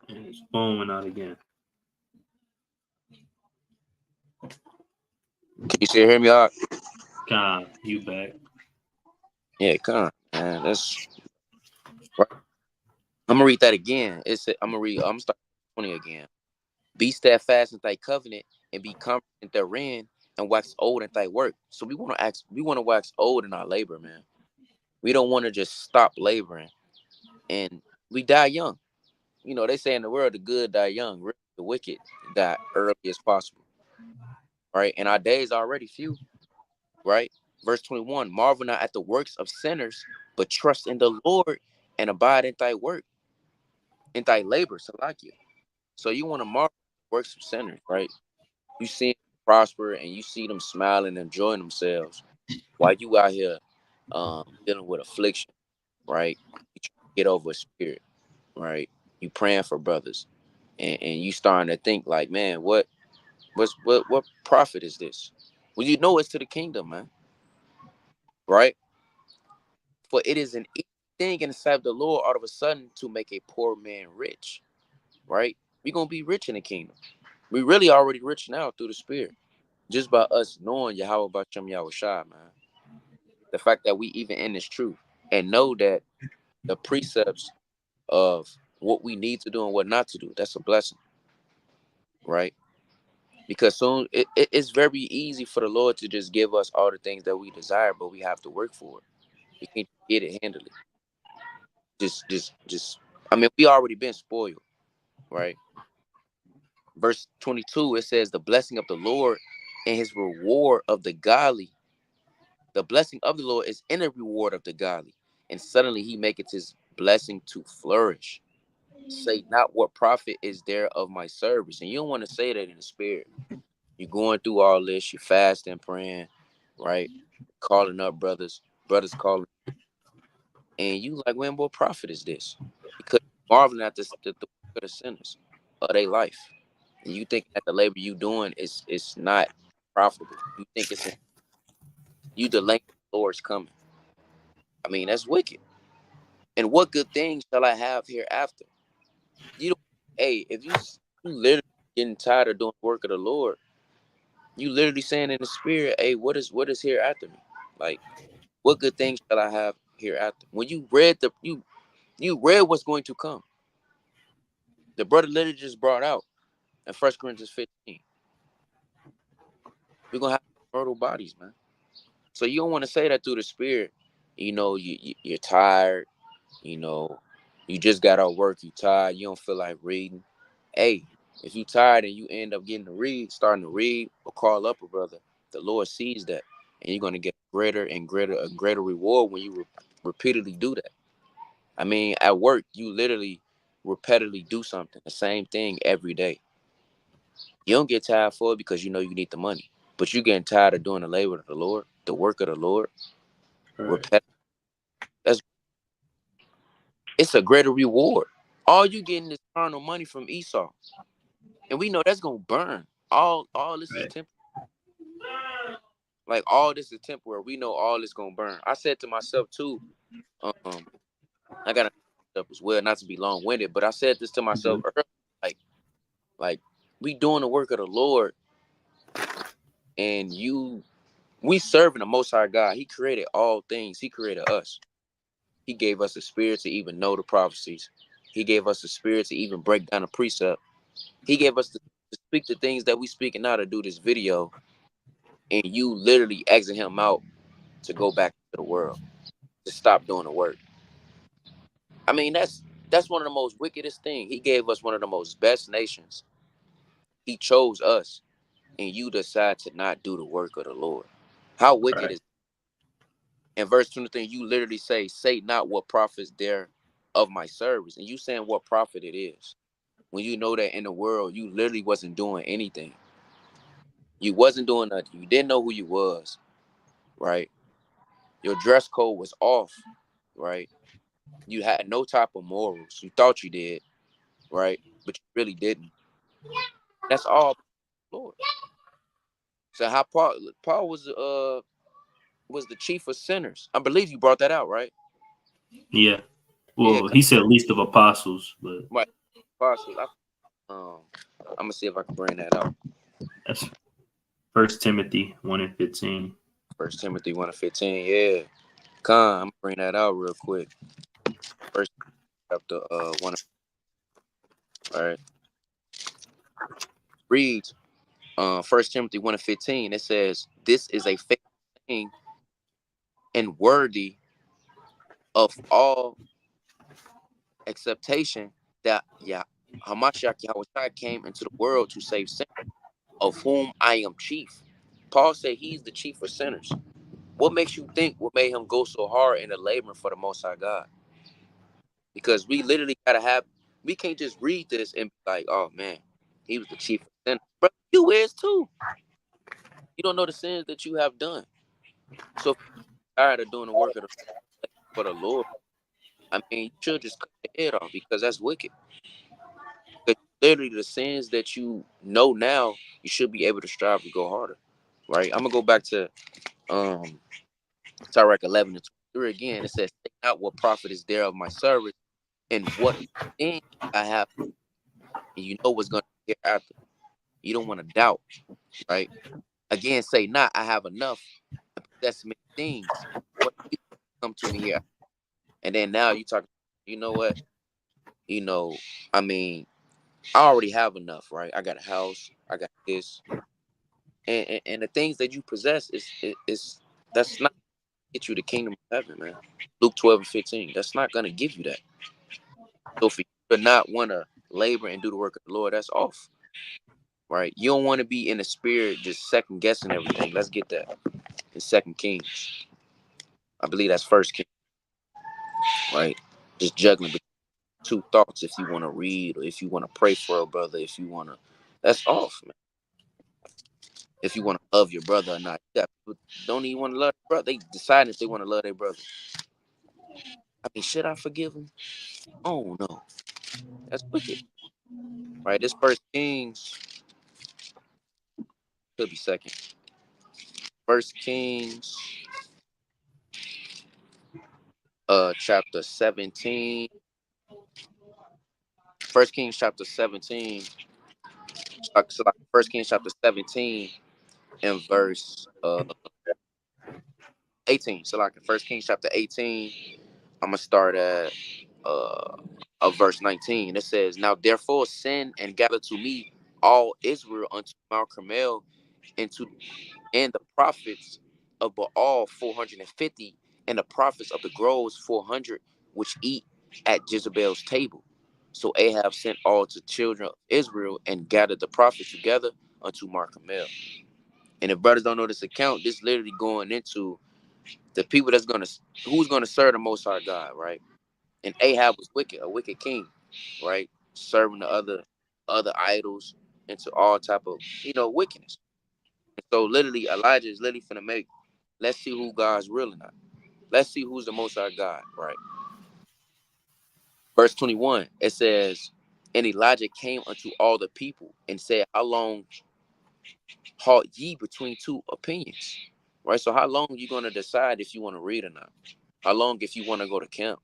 And his phone went out again. Can you still hear me out? God, you back. Yeah, come on, man. That's right. I'm gonna read that again. I'm starting 20 again. Be steadfast in thy covenant and be confident therein, and wax old in thy work. So we want to wax old in our labor, man. We don't want to just stop laboring and we die young. They say in the world the good die young, the wicked die early as possible. Right? And our days are already few. Right? Verse 21, marvel not at the works of sinners, but trust in the Lord and abide in thy work, in thy labor, So you want to marvel at the works of sinners, right? You see them prosper and you see them smiling and enjoying themselves while you out here dealing with affliction, right? You try to get over a spirit, right? You praying for brothers, and you starting to think like, man, what profit is this? Well, it's to the kingdom, man, right? For it is an easy thing in the sight of the Lord all of a sudden to make a poor man rich, right? We're gonna be rich in the kingdom. We really already rich now through the Spirit, just by us knowing Yahweh Bashem Yahweh Shai, man. The fact that we even in this truth and know that the precepts of what we need to do and what not to do, that's a blessing, right? Because soon it's very easy for the Lord to just give us all the things that we desire, but we have to work for it. We can't get it handily. Just. I mean, we already been spoiled, right? Verse 22, it says, "The blessing of the Lord and His reward of the godly. The blessing of the Lord is in the reward of the godly, and suddenly He maketh His blessing to flourish. Say not what profit is there of my service." And you don't want to say that in the spirit. You're going through all this, you're fasting, praying, right? Calling up brothers calling, and you like, when what profit is this? Because you're marveling at the work of the sinners of their life, and you think that the labor you doing is not profitable. You think you delaying the Lord's coming. I mean, that's wicked. And what good things shall I have hereafter? You don't, hey, if you literally getting tired of doing the work of the Lord, you literally saying in the spirit, hey, what is here after me? Like, what good things shall I have hereafter? When you read you read what's going to come. The brother literally just brought out in 1 Corinthians 15. We're gonna have mortal bodies, man. So you don't want to say that through the spirit. You're tired. You know, you just got out work. You tired. You don't feel like reading. Hey, if you tired and you end up starting to read or call up a brother, the Lord sees that, and you're gonna get a greater reward when you repeatedly do that. I mean, at work, you literally repetitively do something, the same thing every day. You don't get tired for it because you know you need the money, but you getting tired of doing the labor of the Lord, the work of the Lord. Right. Repetitive. That's It's a greater reward. All you getting is carnal money from Esau, and we know that's gonna burn. All this is Right. temporary. Like all this is temporary. We know all this gonna burn. I said to myself too. Um, I gotta up as well, not to be long winded, but I said this to myself Mhm. earlier, like we doing the work of the Lord, and we serving the Most High God. He created all things. He created us. He gave us a spirit to even know the prophecies. He gave us a spirit to even break down a precept. He gave us to speak the things that we speaking now to do this video, and you literally exit him out to go back to the world, to stop doing the work. I mean, that's one of the most wickedest things. He gave us one of the most best nations. He chose us, and you decide to not do the work of the Lord. How wicked Right. is it? In verse 23, you literally say not what profits there of my service. And you saying what profit it is. When you know that in the world, you literally wasn't doing anything. You wasn't doing nothing. You didn't know who you was, right? Your dress code was off, right? You had no type of morals. You thought you did, right? But you really didn't. That's all, Lord. So how Paul was the chief of sinners. I believe you brought that out, right? Yeah. Yeah, Well, he said least of apostles, but right. Apostle. I'm gonna see if I can bring that out. that's First Timothy 1:15. 1 Timothy 1:15. Yeah, I'm gonna bring that out real quick. First chapter 1. All right, reads 1 Timothy 1:15. It says, "This is a faithful thing and worthy of all acceptation that Hamashiach Yahweh came into the world to save sinners, of whom I am chief." Paul said he's the chief of sinners. What makes you think what made him go so hard in the labor for the Most High God? Because we can't just read this and be like, oh man, he was the chief of sinners. Bro, you is too. You don't know the sins that you have done. So if you're tired of doing the work of for the Lord, I mean, you should just cut your head off because that's wicked. Because literally the sins that you know now, you should be able to strive to go harder. Right? I'm gonna go back to Sirach 11:23 again. It says, "Take out what profit is there of my service, and what thing I have, and you know what's gonna be hereafter." You don't want to doubt, right? Again, say not, I have enough, and possess many things. What you come to me here, and then now you talk. You know what? You know, I mean, I already have enough, right? I got a house, I got this, and the things that you possess is that's not get you the kingdom of heaven, man. Luke 12:15. That's not gonna give you that. So for you to not want to labor and do the work of the Lord, that's off, right? You don't want to be in the spirit just second guessing everything. Let's get that in Second Kings. I believe that's First King, right? Just juggling between two thoughts. If you want to read or if you want to pray for a brother, if you want to, that's off, man. If you want to love your brother or not, you got people don't even want to love their brother. They decide if they want to love their brother. I mean, should I forgive him? Oh no, that's wicked, right? This First Kings could be second. First Kings chapter 17, 1 Kings chapter 17, so like 1 Kings chapter 17 and verse 18. So like in 1 Kings chapter 18, I'm gonna start at of verse 19. It says, "Now therefore send and gather to me all Israel unto Mount Carmel, and to and the prophets of Baal 450, and the prophets of the groves 400, which eat at Jezebel's table." So Ahab sent all the children of Israel and gathered the prophets together unto Mount Carmel. And if brothers don't know this account, this literally going into the people who's gonna serve the Most High God, right? And Ahab was wicked, a wicked king, right? Serving the other idols into all type of wickedness. So literally, Elijah is literally finna make. Let's see who God's real or not. Let's see who's the Most High God, right? Verse 21, it says, "And Elijah came unto all the people and said, How long halt ye between two opinions?" Right? So how long you gonna decide if you want to read or not? How long if you want to go to camp?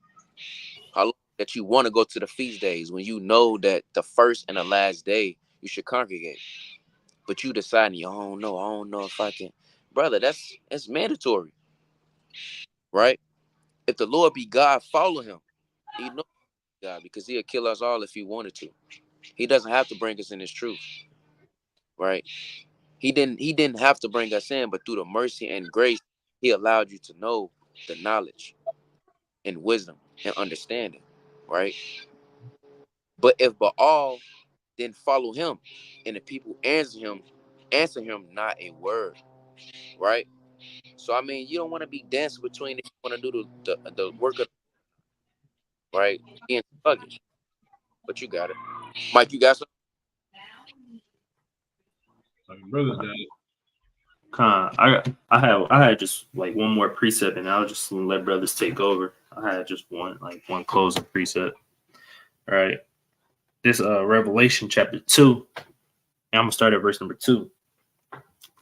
How long that you want to go to the feast days when you know that the first and the last day you should congregate, but you deciding, I don't know if I can, brother. That's mandatory, right? If the Lord be God, follow him. He knows God because he'll kill us all if he wanted to. He doesn't have to bring us in his truth, right? He didn't have to bring us in, but through the mercy and grace, he allowed you to know the knowledge and wisdom and understanding, right? But if Baal didn't follow him, and the people answer him not a word, right? So I mean, you don't want to be dancing between if you want to do the work of right, being sluggish. But you got it, Mike. You got something? Brothers got it. I had just like one more precept, and I'll just let brothers take over. I had just one closing precept. All right, this Revelation chapter 2, and I'm gonna start at verse number 2.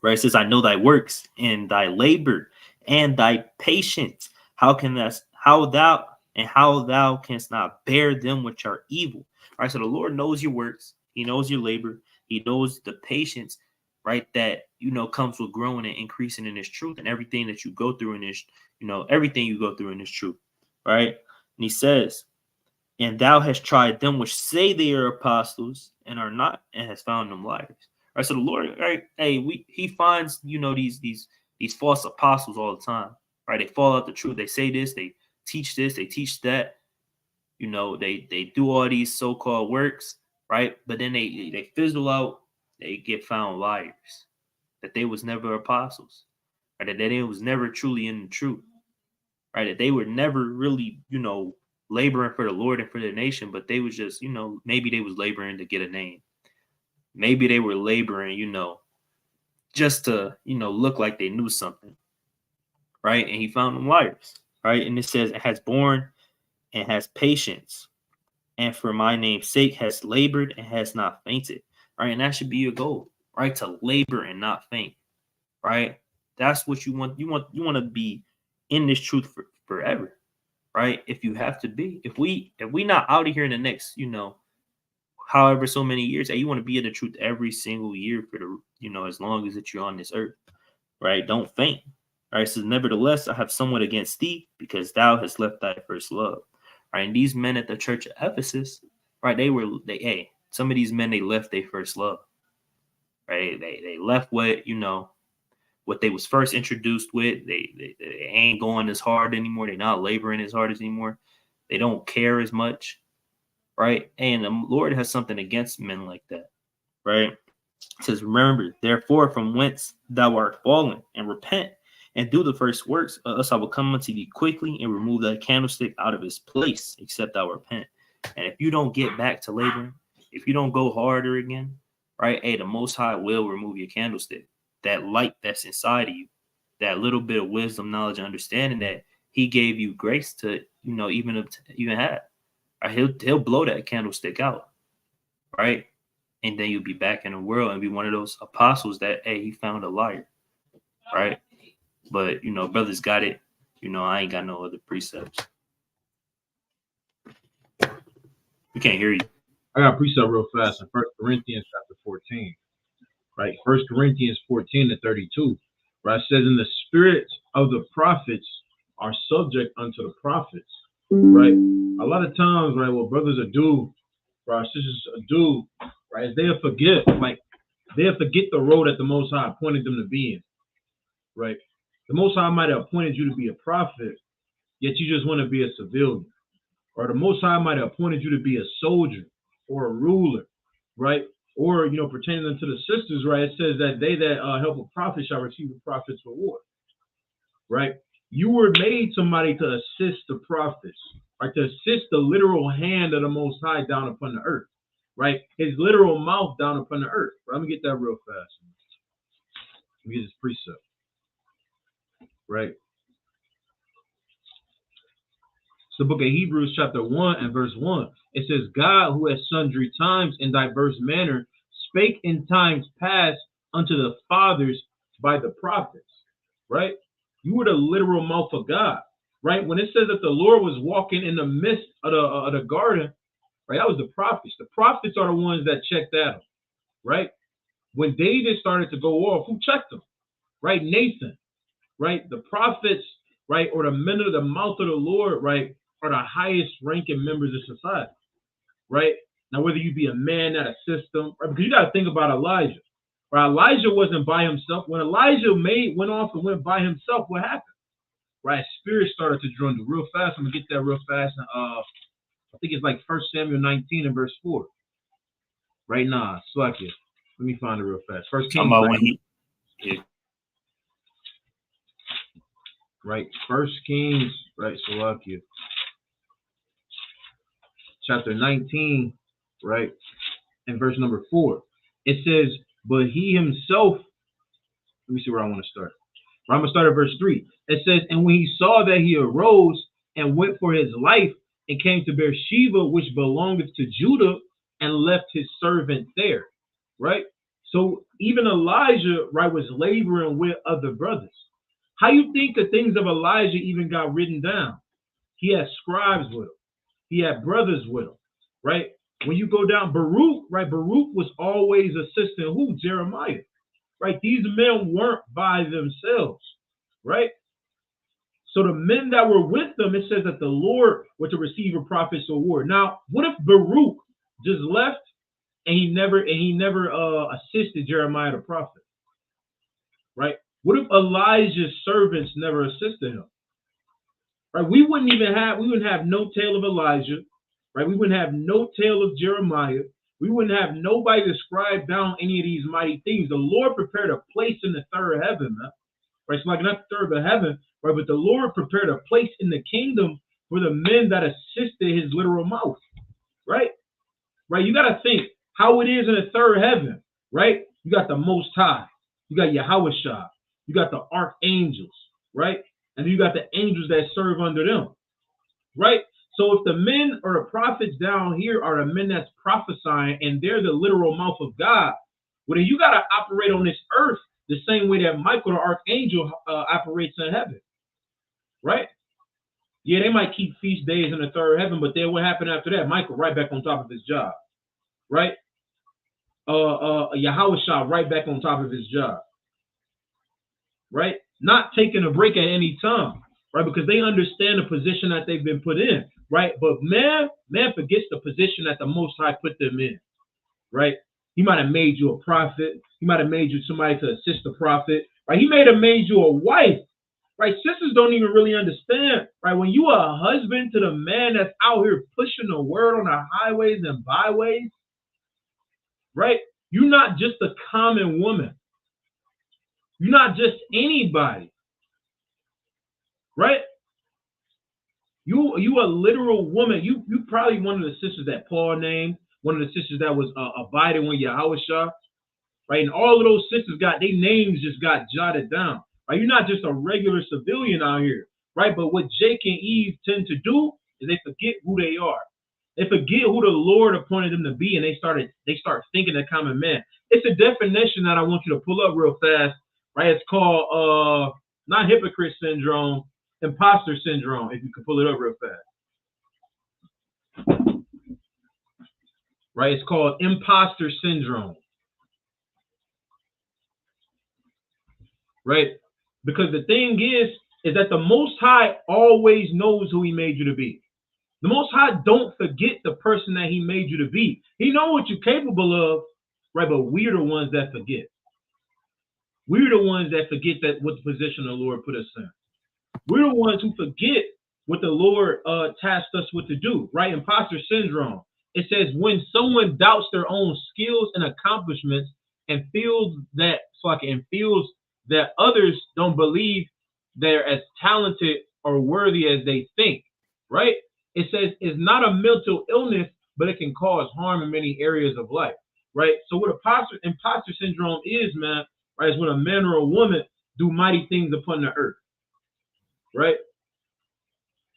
Right, it says, "I know thy works and thy labor and thy patience. How thou canst not bear them which are evil." All right, so the Lord knows your works. He knows your labor. He knows the patience, right, that comes with growing and increasing in His truth, and everything that you go through in this, everything you go through in His truth, right? And He says, "And thou hast tried them which say they are apostles and are not, and has found them liars." Right. So the Lord, right? Hey, He finds these false apostles all the time. Right. They fall out the truth. They say this. They teach this. They teach that. They do all these so-called works. Right. But then they fizzle out. They get found liars. That they was never apostles. Right. That they was never truly in the truth. Right. That they were never really laboring for the Lord and for the nation, but they was just maybe they was laboring to get a name. Maybe they were laboring, just to, look like they knew something, right? And He found them liars, right? And it says, "It has borne and has patience, and for my name's sake has labored and has not fainted," right? And that should be your goal, right? To labor and not faint, right? That's what you want. You want to be in this truth forever, right? If you have to be, if we not out of here in the next, however so many years, you want to be in the truth every single year for the as long as that you're on this earth, right? Don't faint. All right, so nevertheless I have somewhat against thee, because thou hast left thy first love. Right, and these men at the church of Ephesus, right, some of these men, they left their first love. Right, they left what they was first introduced with. They ain't going as hard anymore. They're not laboring as hard as anymore. They don't care as much. Right, and the Lord has something against men like that. Right, it says, "Remember, therefore, from whence thou art fallen, and repent, and do the first works, or else I will come unto thee quickly, and remove thy candlestick out of his place, except thou repent." And if you don't get back to laboring, if you don't go harder again, right, the Most High will remove your candlestick. That light that's inside of you, that little bit of wisdom, knowledge, and understanding that He gave you grace to, even have. Right? He'll blow that candlestick out, right? And then you'll be back in the world and be one of those apostles that, He found a liar, right? But brothers got it. I ain't got no other precepts. We can't hear you. I got a precept real fast in 1 Corinthians chapter 14. Right? 1 Corinthians 14:32. Right? It says, "And the spirits of the prophets are subject unto the prophets." Right? A lot of times, right, what brothers will do, or our sisters will do, right, is they'll forget the road that the Most High appointed them to be in. Right? The Most High might have appointed you to be a prophet, yet you just want to be a civilian. Or the Most High might have appointed you to be a soldier or a ruler, right? Or, pertaining unto the sisters, right? It says that they that help a prophet shall receive a prophet's reward, right? You were made somebody to assist the prophets, right? To assist the literal hand of the Most High down upon the earth, right? His literal mouth down upon the earth. Right? Let me get that real fast. Let me get this precept, right? It's the book of Hebrews chapter 1 and verse 1. It says, "God, who at sundry times in diverse manner spake in times past unto the fathers by the prophets." Right? You were the literal mouth of God. Right? When it says that the Lord was walking in the midst of the garden, right? That was the prophets. The prophets are the ones that checked Adam. Right? When David started to go off, who checked him? Right? Nathan. Right? The prophets, right, or the men of the mouth of the Lord, right, are the highest ranking members of society, right? Now, whether you be a man that assists them, right, because you got to think about Elijah, right? Elijah wasn't by himself. When Elijah went off and went by himself, what happened? Right? Spirit started to dwindle real fast. I'm going to get that real fast. I think it's like 1 Samuel 19 and verse 4. Right now, Let me find it real fast. First Kings. Right? First Kings, right? Salakia. Chapter 19, right, and verse number 4. It says, "But he himself," let me see where I want to start. I'm going to start at verse 3. It says, "And when he saw that he arose and went for his life and came to Beersheba, which belongeth to Judah, and left his servant there." Right? So even Elijah, right, was laboring with other brothers. How you think the things of Elijah even got written down? He had scribes with him. He had brothers with him, right? When you go down Baruch, right? Baruch was always assisting who? Jeremiah, right? These men weren't by themselves, right? So the men that were with them, it says that the Lord was to receive a prophet's reward. Now, what if Baruch just left and he never assisted Jeremiah the prophet, right? What if Elijah's servants never assisted him? Right, we wouldn't have no tale of Elijah, right? We wouldn't have no tale of Jeremiah. We wouldn't have nobody to scribe down any of these mighty things. The Lord prepared a place in the third heaven, man. Right? It's like not the third of heaven, right? But the Lord prepared a place in the kingdom for the men that assisted his literal mouth, right? Right? You got to think how it is in the third heaven, right? You got the Most High, you got Yahushua, you got the archangels, right? And you got the angels that serve under them, right? So if the men or the prophets down here are the men that's prophesying and they're the literal mouth of God, well, then you got to operate on this earth the same way that Michael, the archangel, operates in heaven, right? Yeah, they might keep feast days in the third heaven, but then what happened after that? Michael right back on top of his job, right? Yahushua right back on top of his job, right? Not taking a break at any time, right? Because they understand the position that they've been put in, right? But man forgets the position that the Most High put them in, right? He might have made you a prophet. He might have made you somebody to assist the prophet, right? He may have made you a wife, right? Sisters don't even really understand, right? When you are a husband to the man that's out here pushing the word on the highways and byways, right? You're not just a common woman. You're not just anybody, right? You a literal woman. You probably one of the sisters that Paul named, one of the sisters that was abiding with Yahushua, right? And all of those sisters their names just got jotted down, right? You're not just a regular civilian out here, right? But what Jake and Eve tend to do is they forget who they are. They forget who the Lord appointed them to be, and they start thinking of common man. It's a definition that I want you to pull up real fast, right? It's called not hypocrite syndrome, imposter syndrome, if you can pull it up real fast. right? It's called imposter syndrome, right? Because the thing is that the Most High always knows who he made you to be. The Most High don't forget the person that he made you to be. He knows what you're capable of, right? But we're the ones that forget. We're the ones that forget that what position the Lord put us in. We're the ones who forget what the Lord tasked us with to do, right? Imposter syndrome. It says when someone doubts their own skills and accomplishments and feels that others don't believe they're as talented or worthy as they think, right? It says it's not a mental illness, but it can cause harm in many areas of life, right? So what imposter syndrome is, man, right, is when a man or a woman do mighty things upon the earth, right?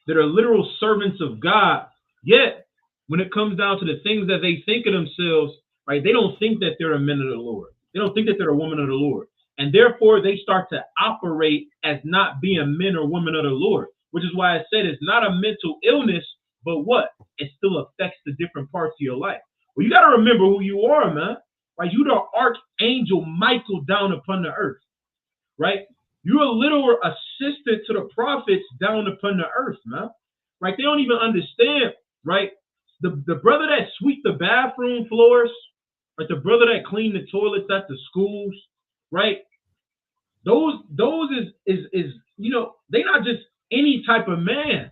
That are literal servants of God, yet when it comes down to the things that they think of themselves, right, they don't think that they're a man of the Lord. They don't think that they're a woman of the Lord. And therefore, they start to operate as not being men or women of the Lord, which is why I said it's not a mental illness, but what? It still affects the different parts of your life. Well, you got to remember who you are, man. Right? You're the archangel Michael down upon the earth, right? You're a little assistant to the prophets down upon the earth, man. Right? They don't even understand, right? The brother that sweep the bathroom floors, right? The brother that clean the toilets at the schools, right? Those is you know, they're not just any type of man,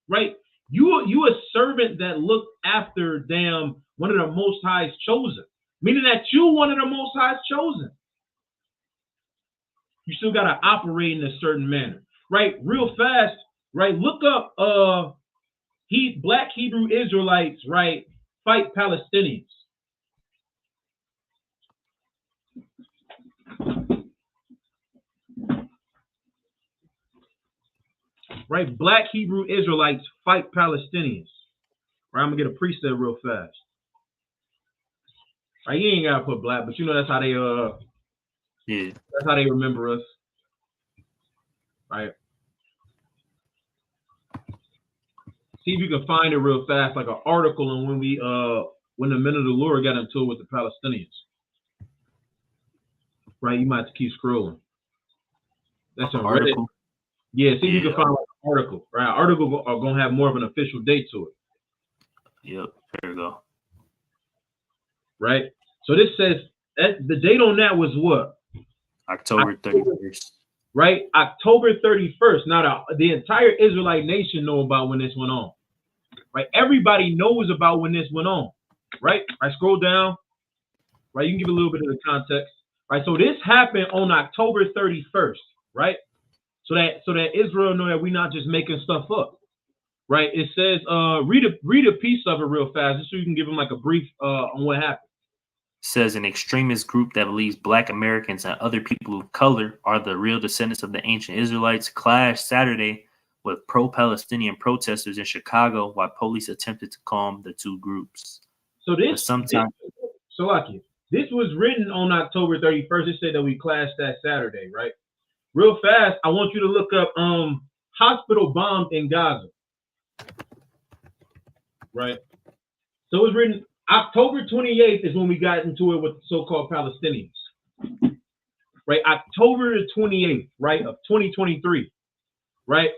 right? You a servant that look after one of the Most High's chosen, meaning that you one of the Most High's chosen. You still got to operate in a certain manner, right? Real fast, right? Look up Black Hebrew Israelites, right? Fight Palestinians. Right? Black Hebrew Israelites fight Palestinians. Right? I'm gonna get a precept real fast. Right? You ain't gotta put black, but you know that's how they Yeah. that's how they remember us. Right? See if you can find it real fast, like an article on when the men of the Lord got into it with the Palestinians. Right? You might have to keep scrolling. That's an article. Reddit. Yeah, see if you can find like an article. Right? Article are gonna have more of an official date to it. Yep, there we go. Right? So this says that the date on that was what? October 31st. Right? October 31st. Now the entire Israelite nation know about when this went on. Right? Everybody knows about when this went on. Right? I scroll down. Right? You can give a little bit of the context. Right? So this happened on October 31st. Right? So that Israel know that we're not just making stuff up. Right? It says, read a piece of it real fast, just so you can give them like a brief on what happened. Says an extremist group that believes Black Americans and other people of color are the real descendants of the ancient Israelites clashed Saturday with pro-Palestinian protesters in Chicago while police attempted to calm the two groups. So this was written on October 31st. It said that we clashed that Saturday, right? Real fast, I want you to look up hospital bombed in Gaza. Right? So it was written October 28th is when we got into it with the so-called Palestinians. Right? October 28th, right, of 2023. Right?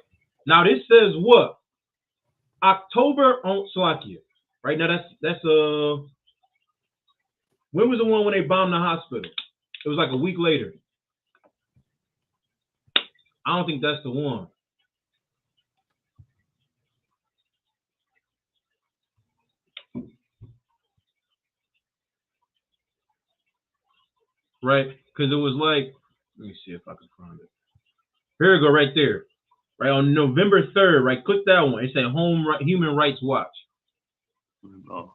Now this says what? October on Salakia. Right? Now that's when was the one when they bombed the hospital? It was like a week later. I don't think that's the one. Right? Because it was like, let me see if I can find it. Here we go, right there. Right on November 3rd, right? Click that one. It said Human Rights Watch. Oh.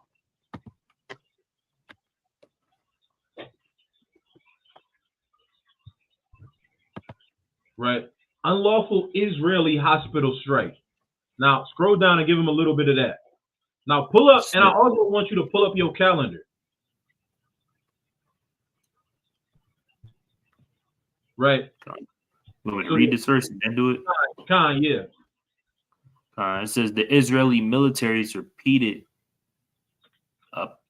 Right? Unlawful Israeli hospital strike. Now scroll down and give them a little bit of that. Now pull up, and I also want you to pull up your calendar. Right. Want me to read this first and then do it? Yeah. It says the Israeli military repeated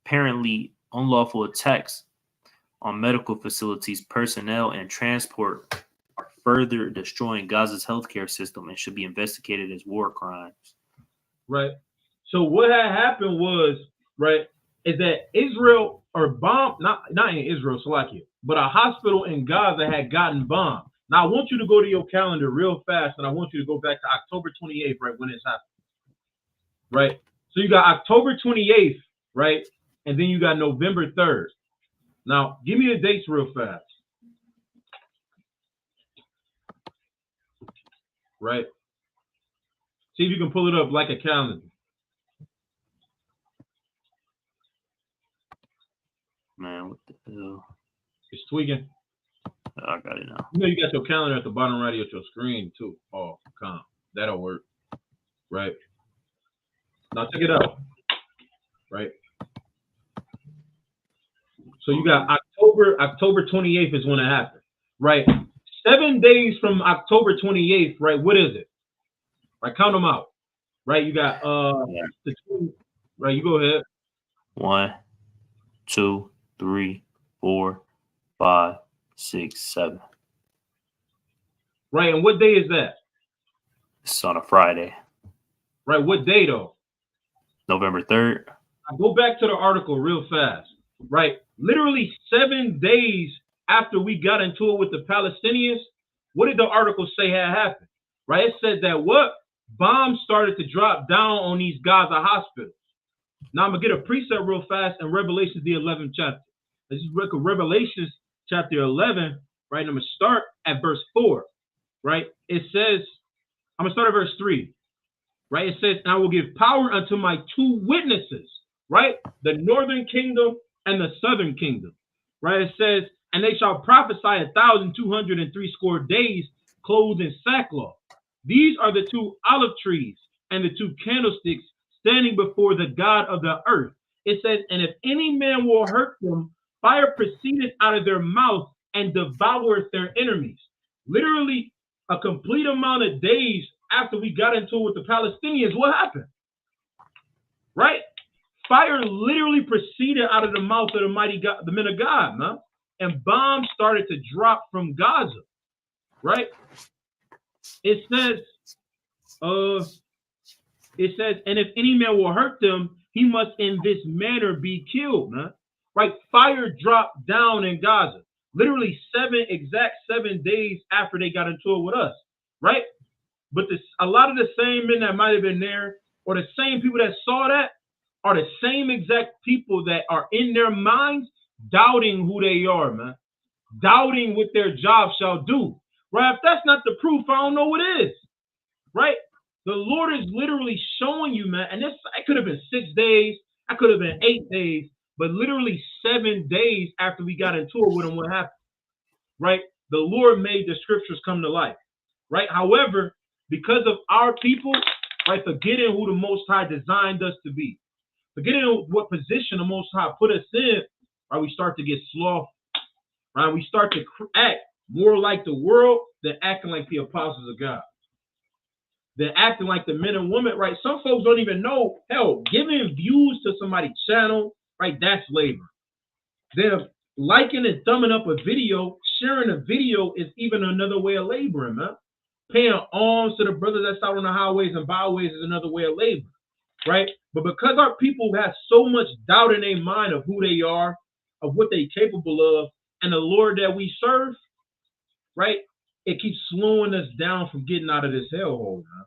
apparently unlawful attacks on medical facilities, personnel, and transport are further destroying Gaza's healthcare system and should be investigated as war crimes. Right. So what had happened was, right, is that Israel or bombed, not in Israel, Slovakia, but a hospital in Gaza had gotten bombed. Now I want you to go to your calendar real fast, and I want you to go back to October 28th, right, when this happened. Right. So you got October 28th, right, and then you got November 3rd. Now give me the dates real fast. Right. See if you can pull it up like a calendar. Man, what the hell? It's tweaking. Oh, I got it now. You know you got your calendar at the bottom right of your screen too. Oh, come. That'll work. Right. Now check it out. Right. So you got October 28th is when it happened. Right. 7 days from October 28th, right? What is it? Right, count them out. Right, you got right, you go ahead. 1, 2, 3, 4, 5, 6, 7. Right, and what day is that? It's on a Friday. Right, what day though? November 3rd. I go back to the article real fast. Right, literally 7 days after we got into it with the Palestinians, what did the article say had happened? Right, it said that what? Bombs started to drop down on these Gaza hospitals. Now I'm gonna get a precept real fast in Revelation, the 11th chapter. This is Revelation chapter 11, right? And I'm gonna start at verse 4, right? It says, I'm gonna start at verse 3, right? It says, and I will give power unto my 2 witnesses, right? The northern kingdom and the southern kingdom, right? It says, and they shall prophesy 1,260 days, clothed in sackcloth. These are the 2 olive trees and the 2 candlesticks standing before the God of the earth. It says, and if any man will hurt them, fire proceedeth out of their mouth and devoureth their enemies. Literally, a complete amount of days after we got into it with the Palestinians, what happened? Right? Fire literally proceeded out of the mouth of the mighty God, the men of God, man. And bombs started to drop from Gaza. Right? It says, and if any man will hurt them, he must in this manner be killed, man. Right? Fire dropped down in Gaza. Literally 7 days after they got into it with us. Right? But a lot of the same men that might have been there, or the same people that saw that, are the same exact people that are in their minds doubting who they are, man. Doubting what their job shall do. Right? If that's not the proof, I don't know what is. Right? The Lord is literally showing you, man. And this, it could have been 6 days. I could have been 8 days. But literally 7 days after we got into it with him, what happened? Right? The Lord made the scriptures come to life. Right? However, because of our people, right, forgetting who the Most High designed us to be, forgetting what position the Most High put us in, right, we start to get slothful. Right? We start to act more like the world than acting like the apostles of God. They're acting like the men and women, right? Some folks don't even know, hell, giving views to somebody's channel, right? That's labor. They're liking and thumbing up a video, sharing a video is even another way of laboring, man. Paying alms to the brothers that's out on the highways and byways is another way of labor, right? But because our people have so much doubt in their mind of who they are, of what they're capable of, and the Lord that we serve, right? It keeps slowing us down from getting out of this hellhole, man.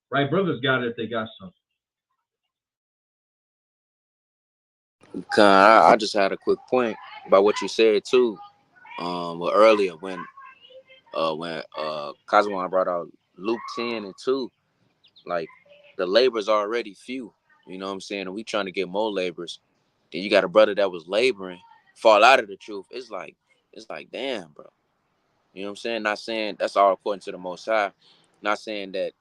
Right? Brothers got it if they got something. I just had a quick point about what you said too. Earlier when Kazwan brought out Luke 10 and 2, like the labor's already few. You know what I'm saying? And we trying to get more laborers. Then you got a brother that was laboring fall out of the truth. It's like damn, bro. You know what I'm saying? Not saying that's all according to the Most High. Not saying that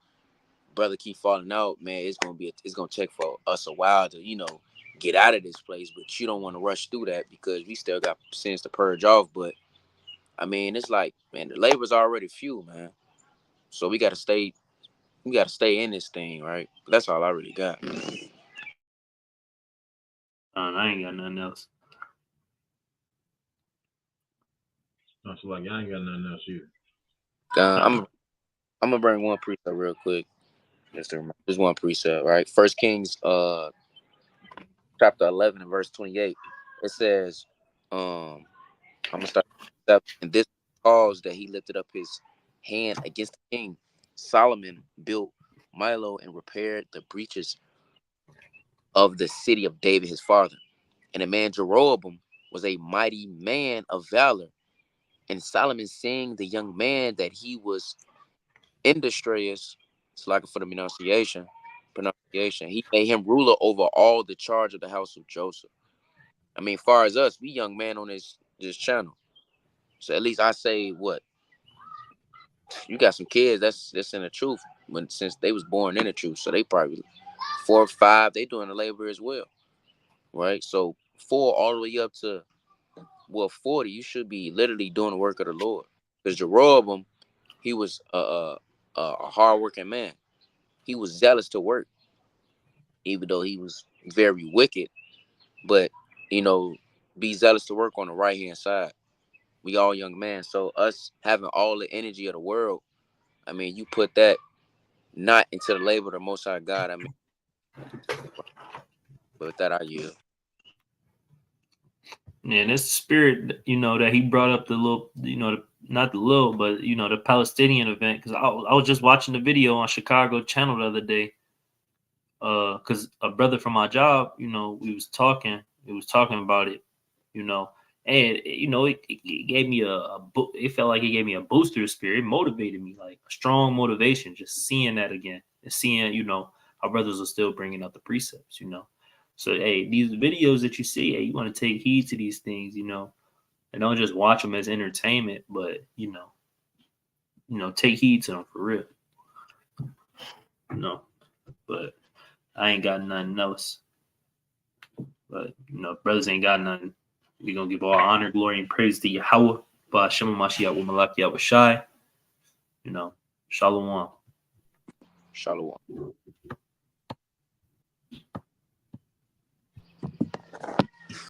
brother keep falling out, man. It's gonna take for us a while to, you know, get out of this place. But you don't want to rush through that because we still got sins to purge off. But I mean, it's like, man, the labor's already few, man. So we gotta stay in this thing, right? That's all I really got. I ain't got nothing else. No, so like I ain't got nothing else either. I'm gonna bring one precept real quick. Just one precept, right? First Kings, chapter 11 and verse 28. It says, I'm gonna start. And this caused that he lifted up his hand against the king. Solomon built Milo and repaired the breaches of the city of David his father. And the man Jeroboam was a mighty man of valor. And Solomon seeing the young man that he was industrious, it's like for the pronunciation, he made him ruler over all the charge of the house of Joseph. I mean, far as us, we young man on this channel. So at least I say what? You got some kids that's in the truth since they was born in the truth. So they probably 4 or 5, they doing the labor as well. Right? So 4 all the way up to 40, you should be literally doing the work of the Lord. Because Jeroboam, he was a hardworking man. He was zealous to work, even though he was very wicked. But be zealous to work on the right hand side. We all young men, so us having all the energy of the world, I mean, you put that not into the labor of the Most High God. I mean, but with that, I yield. Yeah, and it's the spirit, that he brought up the little, not the little, but the Palestinian event. Because I was just watching the video on Chicago channel the other day. Because a brother from my job, we was talking about it, and it gave me it felt like it gave me a booster spirit. It motivated me, like a strong motivation, just seeing that again and seeing, our brothers are still bringing up the precepts, So, hey, these videos that you see, hey, you want to take heed to these things, and don't just watch them as entertainment, but take heed to them for real. But I ain't got nothing else. But brothers ain't got nothing. We gonna give all honor, glory, and praise to Yahweh, Ba'Shem Mashiach Malak Yahweh Shai. Shalom. Shalom.